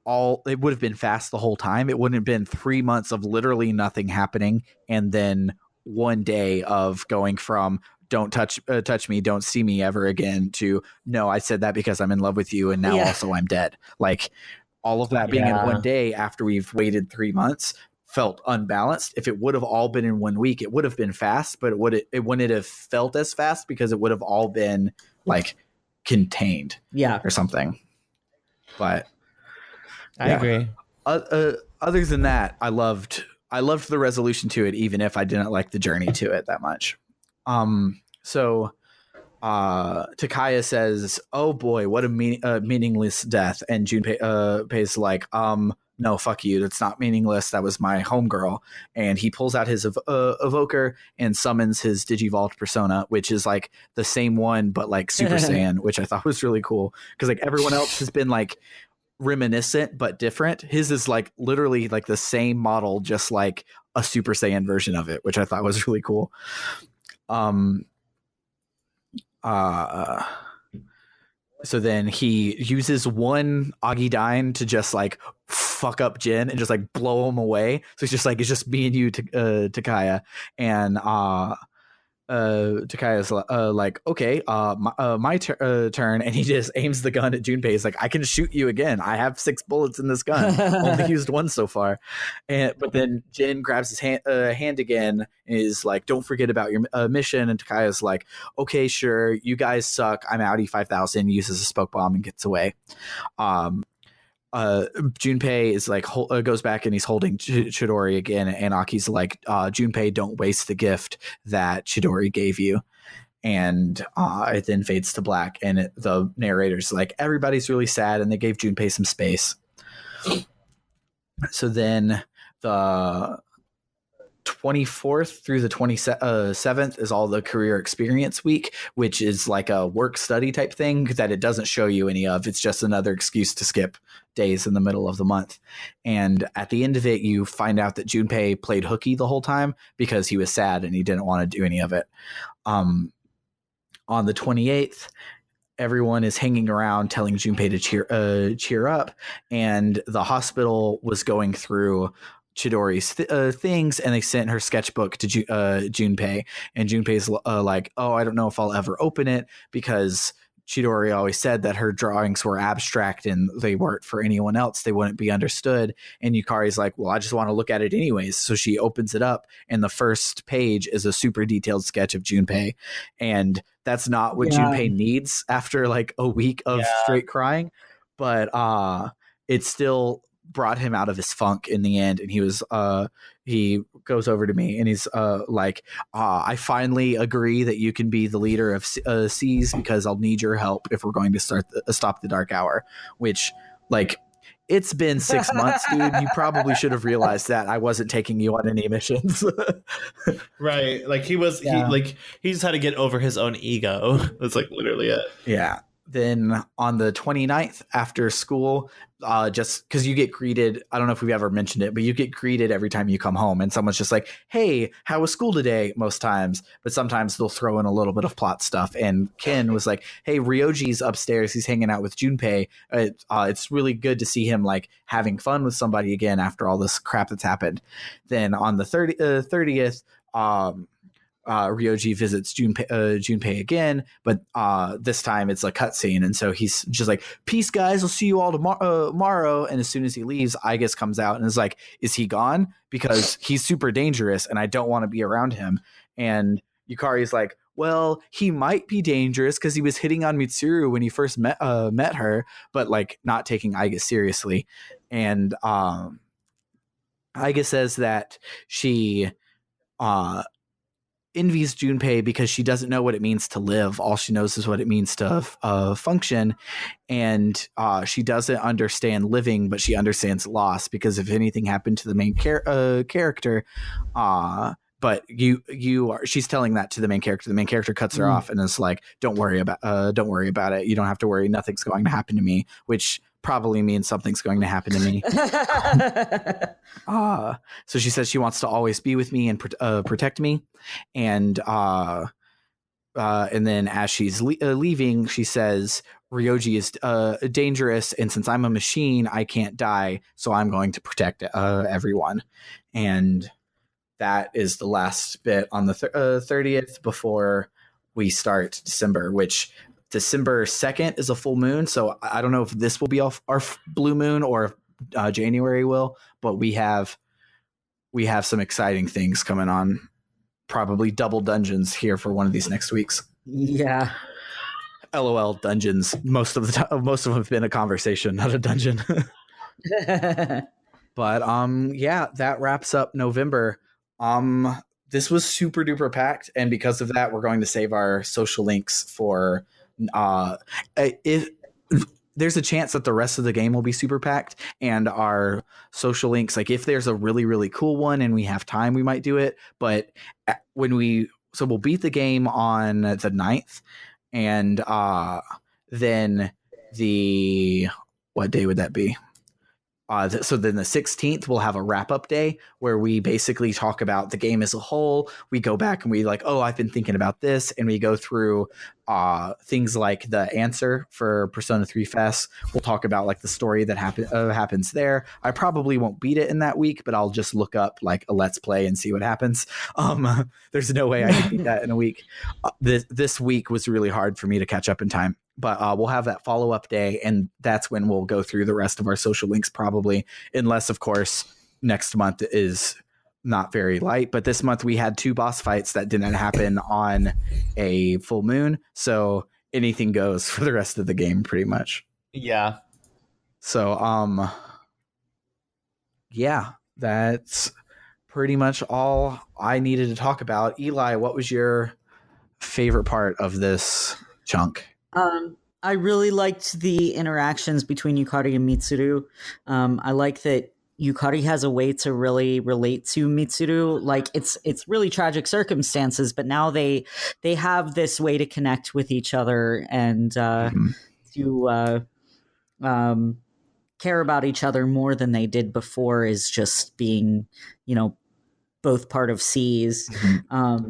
it would have been fast the whole time. It wouldn't have been 3 months of literally nothing happening and then 1 day of going from don't touch me, don't see me ever again to no, I said that because I'm in love with you and now also I'm dead. Like all of that being in 1 day after we've waited 3 months felt unbalanced. If it would have all been in 1 week, it would have been fast, but it wouldn't have felt as fast because it would have all been like contained or something. But I agree. Other than that, I loved the resolution to it, even if I didn't like the journey to it that much. So Takaya says, "Oh boy, what a meaningless death," and Junpei's like, "No, fuck you. That's not meaningless. That was my homegirl." And he pulls out his evoker and summons his Digivolved persona, which is like the same one but like Super Saiyan, which I thought was really cool because like everyone else has been like reminiscent but different. His is like literally like the same model, just like a Super Saiyan version of it, which I thought was really cool. So then he uses one Agidine to just like fuck up Jin and just like blow him away. So it's just like, it's just me and you, Takaya. And Takaya's like, okay, my turn. And he just aims the gun at Junpei. He's like, I can shoot you again. I have 6 bullets in this gun. Only used 1 so far. But then Jin grabs his hand again and is like, don't forget about your mission. And Takaya's like, okay, sure. You guys suck. I'm outie 5000, uses a smoke bomb and gets away. Junpei is like goes back and he's holding Chidori again, and Aki's like, Junpei, don't waste the gift that Chidori gave you. And it then fades to black, and the narrator's like, everybody's really sad and they gave Junpei some space. So then the 24th through the 27th is all the career experience week, which is like a work study type thing that it doesn't show you any of. It's just another excuse to skip days in the middle of the month. And at the end of it, you find out that Junpei played hooky the whole time because he was sad and he didn't want to do any of it. On the 28th, everyone is hanging around telling Junpei to cheer up, and the hospital was going through Chidori's things, and they sent her sketchbook to Junpei, and Junpei's like, oh, I don't know if I'll ever open it, because Chidori always said that her drawings were abstract and they weren't for anyone else. They wouldn't be understood. And Yukari's like, well, I just want to look at it anyways. So she opens it up, and the first page is a super detailed sketch of Junpei. And that's not what Junpei needs after like a week of straight crying. But it still brought him out of his funk in the end. And he goes over to me and he's like, I finally agree that you can be the leader of C's, because I'll need your help if we're going to stop the Dark Hour. Which, like, it's been 6 months, dude. You probably should have realized that I wasn't taking you on any missions. Right. Like he just had to get over his own ego. That's like literally it. Yeah. Then on the 29th after school, just because you get greeted, I don't know if we've ever mentioned it, but you get greeted every time you come home, and someone's just like, hey, how was school today? Most times, but sometimes they'll throw in a little bit of plot stuff. And Ken was like, hey, Ryoji's upstairs. He's hanging out with Junpei. It's really good to see him like having fun with somebody again after all this crap that's happened. Then on the 30th, Ryoji visits Junpei again, but this time it's a cutscene, and so he's just like, peace guys, I'll see you all tomorrow. And as soon as he leaves, Igus comes out and is like, is he gone? Because he's super dangerous and I don't want to be around him. And Yukari's like, well, he might be dangerous because he was hitting on Mitsuru when he first met her, but like not taking Igus seriously. And Igus says that she envies Junpei because she doesn't know what it means to live. All she knows is what it means to function. And she doesn't understand living, but she understands loss, because if anything happened to the main character, but she's telling that to the main character. The main character cuts her off and is like, don't worry about it. You don't have to worry. Nothing's going to happen to me, which probably means something's going to happen to me. So she says she wants to always be with me and protect me. And then as she's leaving, she says, Ryoji is dangerous, and since I'm a machine, I can't die, so I'm going to protect everyone. And that is the last bit on the 30th before we start December, which December 2nd is a full moon. So I don't know if this will be our blue moon or if January will, but we have some exciting things coming on. Probably double dungeons here for one of these next weeks. Yeah. LOL dungeons. Most of them have been a conversation, not a dungeon. But yeah, that wraps up November. This was super duper packed, and because of that, we're going to save our social links for if there's a chance that the rest of the game will be super packed, and our social links, like if there's a really, really cool one and we have time, we might do it. But we'll beat the game on the 9th, and then what day would that be? So then the 16th, we'll have a wrap-up day where we basically talk about the game as a whole. We go back and we like, oh, I've been thinking about this. And we go through things like the answer for Persona 3 Fest. We'll talk about like the story that happens there. I probably won't beat it in that week, but I'll just look up like a Let's Play and see what happens. There's no way I can beat that in a week. This week was really hard for me to catch up in time. But we'll have that follow-up day, and that's when we'll go through the rest of our social links probably, unless, of course, next month is not very light. But this month we had 2 boss fights that didn't happen on a full moon, so anything goes for the rest of the game pretty much. Yeah. So, yeah, that's pretty much all I needed to talk about. Eli, what was your favorite part of this chunk? I really liked the interactions between Yukari and Mitsuru. I like that Yukari has a way to really relate to Mitsuru. Like it's really tragic circumstances, but now they have this way to connect with each other and to care about each other more than they did before, is just being, both part of C's.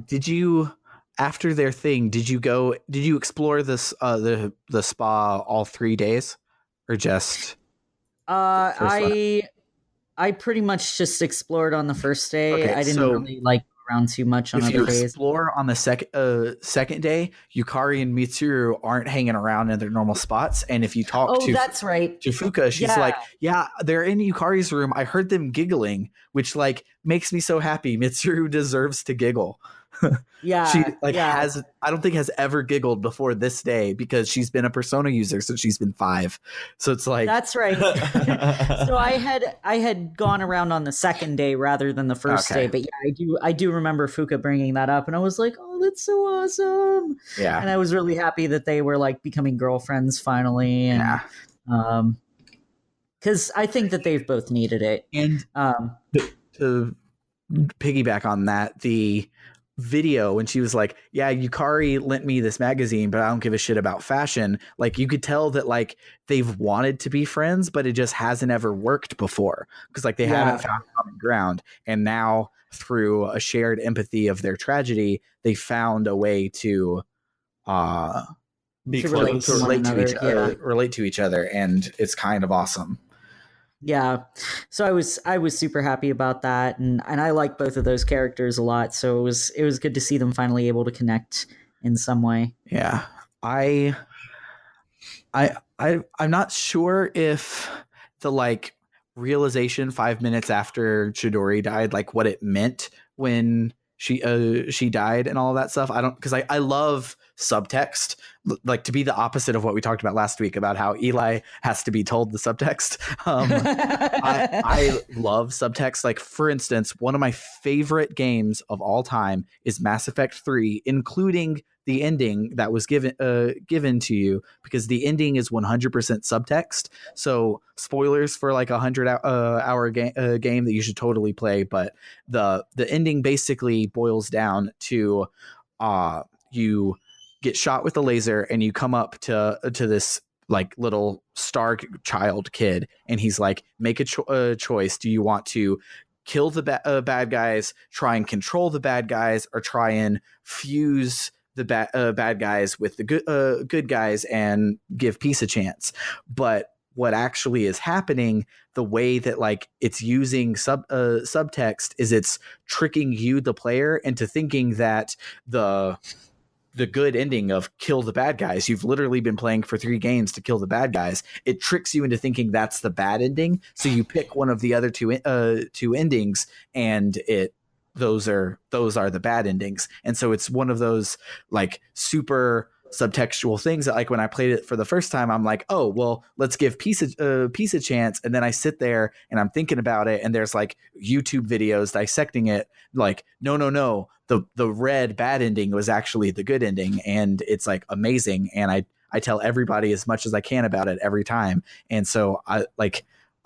Did you, after their thing, did you explore this the spa all 3 days, or just I pretty much just explored on the first day. Okay, I didn't so really like go around too much on if you other days. explore on the second day, Yukari and Mitsuru aren't hanging around in their normal spots, and if you talk to that's right. to Fuka, she's like, yeah, they're in Yukari's room. I heard them giggling, which like makes me so happy. Mitsuru deserves to giggle. Yeah, she has, I don't think has ever giggled before this day, because she's been a Persona user since she's been 5. So it's like, that's right. So I had gone around on the second day rather than the first day, but yeah, I do remember Fuka bringing that up, and I was like, oh, that's so awesome. Yeah, and I was really happy that they were like becoming girlfriends finally, and because I think that they've both needed it. And to piggyback on that, the video when she was like, yeah, Yukari lent me this magazine, but I don't give a shit about fashion, like you could tell that like they've wanted to be friends, but it just hasn't ever worked before, because like they haven't found common ground, and now through a shared empathy of their tragedy, they found a way to relate to each other, and it's kind of awesome. Yeah. So I was super happy about that, and I like both of those characters a lot. So it was good to see them finally able to connect in some way. Yeah. I'm not sure if the like realization 5 minutes after Chidori died, like what it meant when she died and all of that stuff. I don't, because I love subtext, like to be the opposite of what we talked about last week about how Eli has to be told the subtext. I love subtext. Like, for instance, one of my favorite games of all time is Mass Effect 3, including the ending that was given to you, because the ending is 100% subtext. So spoilers for like 100-hour game that you should totally play, but the ending basically boils down to you get shot with a laser and you come up to this like little star child kid, and he's like, make a choice. Do you want to kill the bad guys, try and control the bad guys, or try and fuse the bad guys with the good guys and give peace a chance? But what actually is happening, the way that like it's using subtext, is it's tricking you, the player, into thinking that the good ending of kill the bad guys, you've literally been playing for 3 games to kill the bad guys, it tricks you into thinking that's the bad ending. So you pick one of the other two endings, and those are the bad endings. And so it's one of those like super subtextual things that like when I played it for the first time, I'm like, oh well, let's give peace a chance. And then I sit there and I'm thinking about it, and there's like YouTube videos dissecting it, like no, the red bad ending was actually the good ending, and it's like amazing. And I tell everybody as much as I can about it every time. And so I'm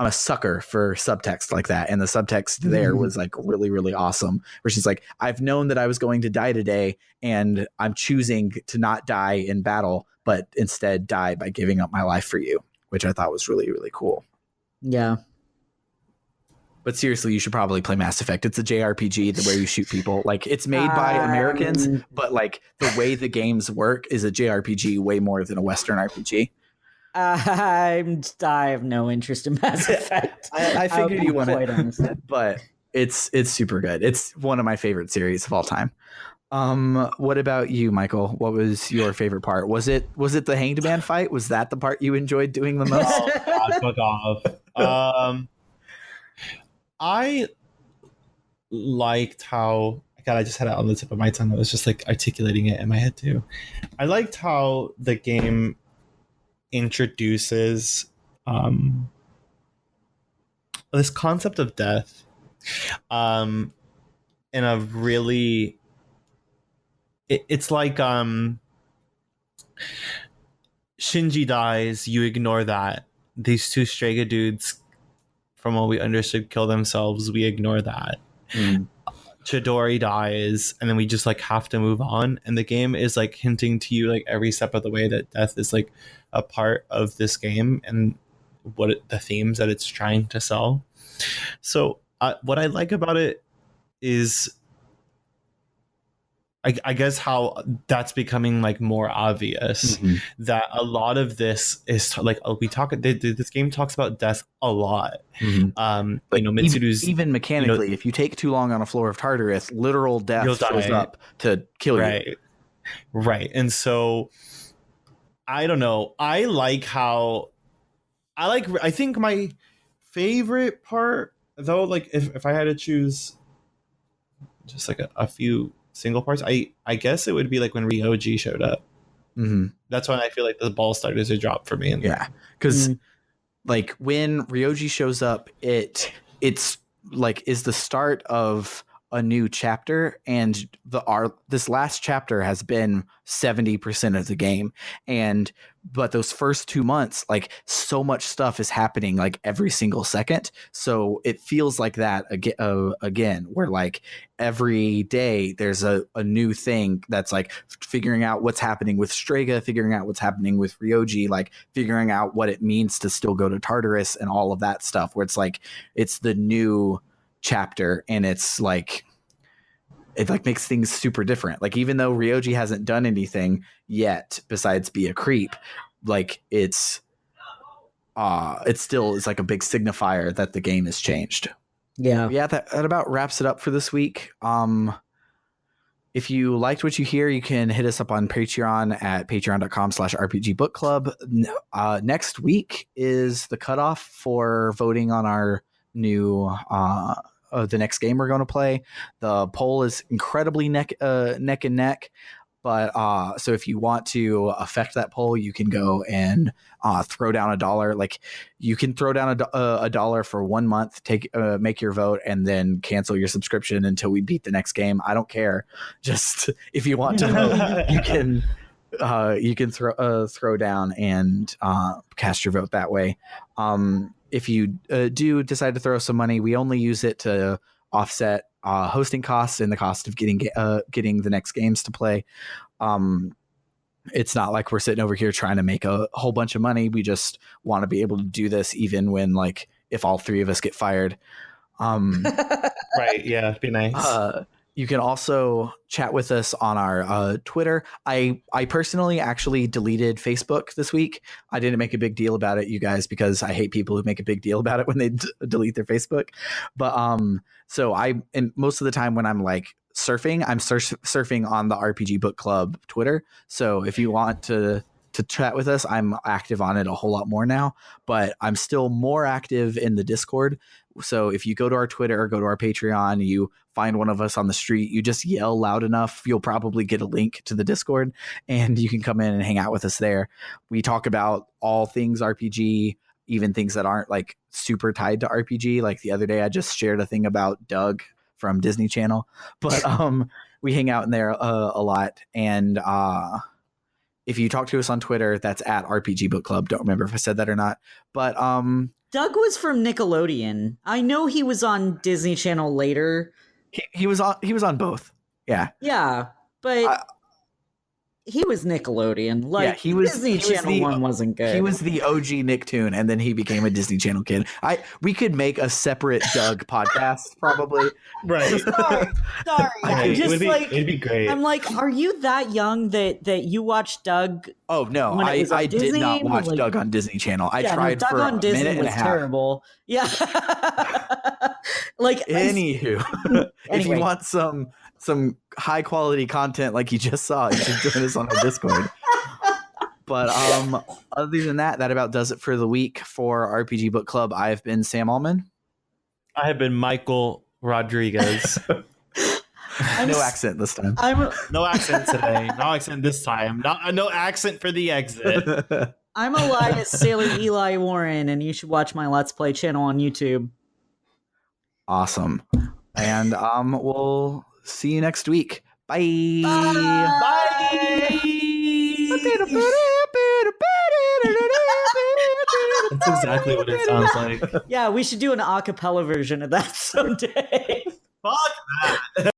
a sucker for subtext like that. And the subtext there was like really, really awesome, where she's like, I've known that I was going to die today, and I'm choosing to not die in battle, but instead die by giving up my life for you, which I thought was really, really cool. Yeah. But seriously, you should probably play Mass Effect. It's a JRPG where you shoot people. Like, it's made by Americans, but like the way the games work is a JRPG way more than a Western RPG. I have no interest in Mass Effect. I figured you wouldn't, but it's super good. It's one of my favorite series of all time. What about you, Michael? What was your favorite part? Was it the Hanged Man fight? Was that the part you enjoyed doing the most? Oh God, fuck off. I liked how, God, I just had it on the tip of my tongue. I was just like articulating it in my head too. I liked how the game introduces this concept of death in a really, it's like Shinji dies, you ignore that. These 2 Strega dudes from what we understood, kill themselves. We ignore that. Chidori dies, and then we just like have to move on. And the game is like hinting to you like every step of the way that death is like a part of this game and the themes that it's trying to sell. So what I like about it is I guess how that's becoming like more obvious that a lot of this is like this game talks about death a lot. But Mitsuru's even mechanically, if you take too long on a floor of Tartarus, literal death shows up to kill you. Right. And so I don't know. I think my favorite part though, like if I had to choose just like a few single parts, I guess it would be like when Ryoji showed up. That's when I feel like the ball started to drop for me. Because like when Ryoji shows up, it's like is the start of a new chapter, and this last chapter has been 70% of the game, but those first 2 months, like so much stuff is happening like every single second, so it feels like that again where like every day there's a new thing that's like figuring out what's happening with Strega, figuring out what's happening with Ryoji, like figuring out what it means to still go to Tartarus and all of that stuff, where it's like it's the new chapter, and it's like it like makes things super different. Like even though Ryoji hasn't done anything yet besides be a creep, like it still is like a big signifier that the game has changed. That about wraps it up for this week. If you liked what you hear, you can hit us up on Patreon at patreon.com/rpgbookclub. Next week is the cutoff for voting on our new the next game we're going to play. The poll is incredibly neck and neck, but so if you want to affect that poll, you can go and throw down $1. Like you can throw down $1 for 1 month, make your vote, and then cancel your subscription until we beat the next game. I don't care. Just if you want to vote, you can throw down and cast your vote that way. If you do decide to throw some money, we only use it to offset hosting costs and the cost of getting the next games to play. It's not like we're sitting over here trying to make a whole bunch of money. We just want to be able to do this even when like if all three of us get fired. Right. Yeah. It'd be nice. You can also chat with us on our Twitter. I personally actually deleted Facebook this week. I didn't make a big deal about it, you guys, because I hate people who make a big deal about it when they delete their Facebook. But so and most of the time when I'm like surfing, I'm surfing on the RPG Book Club Twitter. So if you want to chat with us, I'm active on it a whole lot more now, but I'm still more active in the Discord. So if you go to our Twitter or go to our Patreon, you find one of us on the street, you just yell loud enough, you'll probably get a link to the Discord and you can come in and hang out with us there. We talk about all things RPG, even things that aren't like super tied to RPG. Like the other day, I just shared a thing about Doug from Disney Channel, but we hang out in there a lot. And if you talk to us on Twitter, that's at RPG Book Club. Don't remember if I said that or not, but Doug was from Nickelodeon. I know he was on Disney Channel later. He was on both. Yeah, but he was Nickelodeon. Like he was Disney Channel one wasn't good. He was the OG Nicktoon, and then he became a Disney Channel kid. We could make a separate Doug podcast, probably. Right. Sorry. Right. It'd be great. I'm like, are you that young that you watched Doug? Oh no, I did not watch Doug on Disney Channel. I tried Doug for on a Disney minute and a half. Terrible. Yeah. Like anywho, if you want some high quality content like you just saw, you should join us on our Discord. But other than that about does it for the week for RPG Book Club. I've been Sam Allman. I have been Michael Rodriguez. No accent this time. No accent today. No accent this time. No accent for the exit. I'm Elias Sailor Eli Warren, and you should watch my Let's Play channel on YouTube. Awesome. And we'll see you next week. Bye. Bye. Bye. That's exactly what it sounds like. Yeah, we should do an a cappella version of that someday. Fuck that.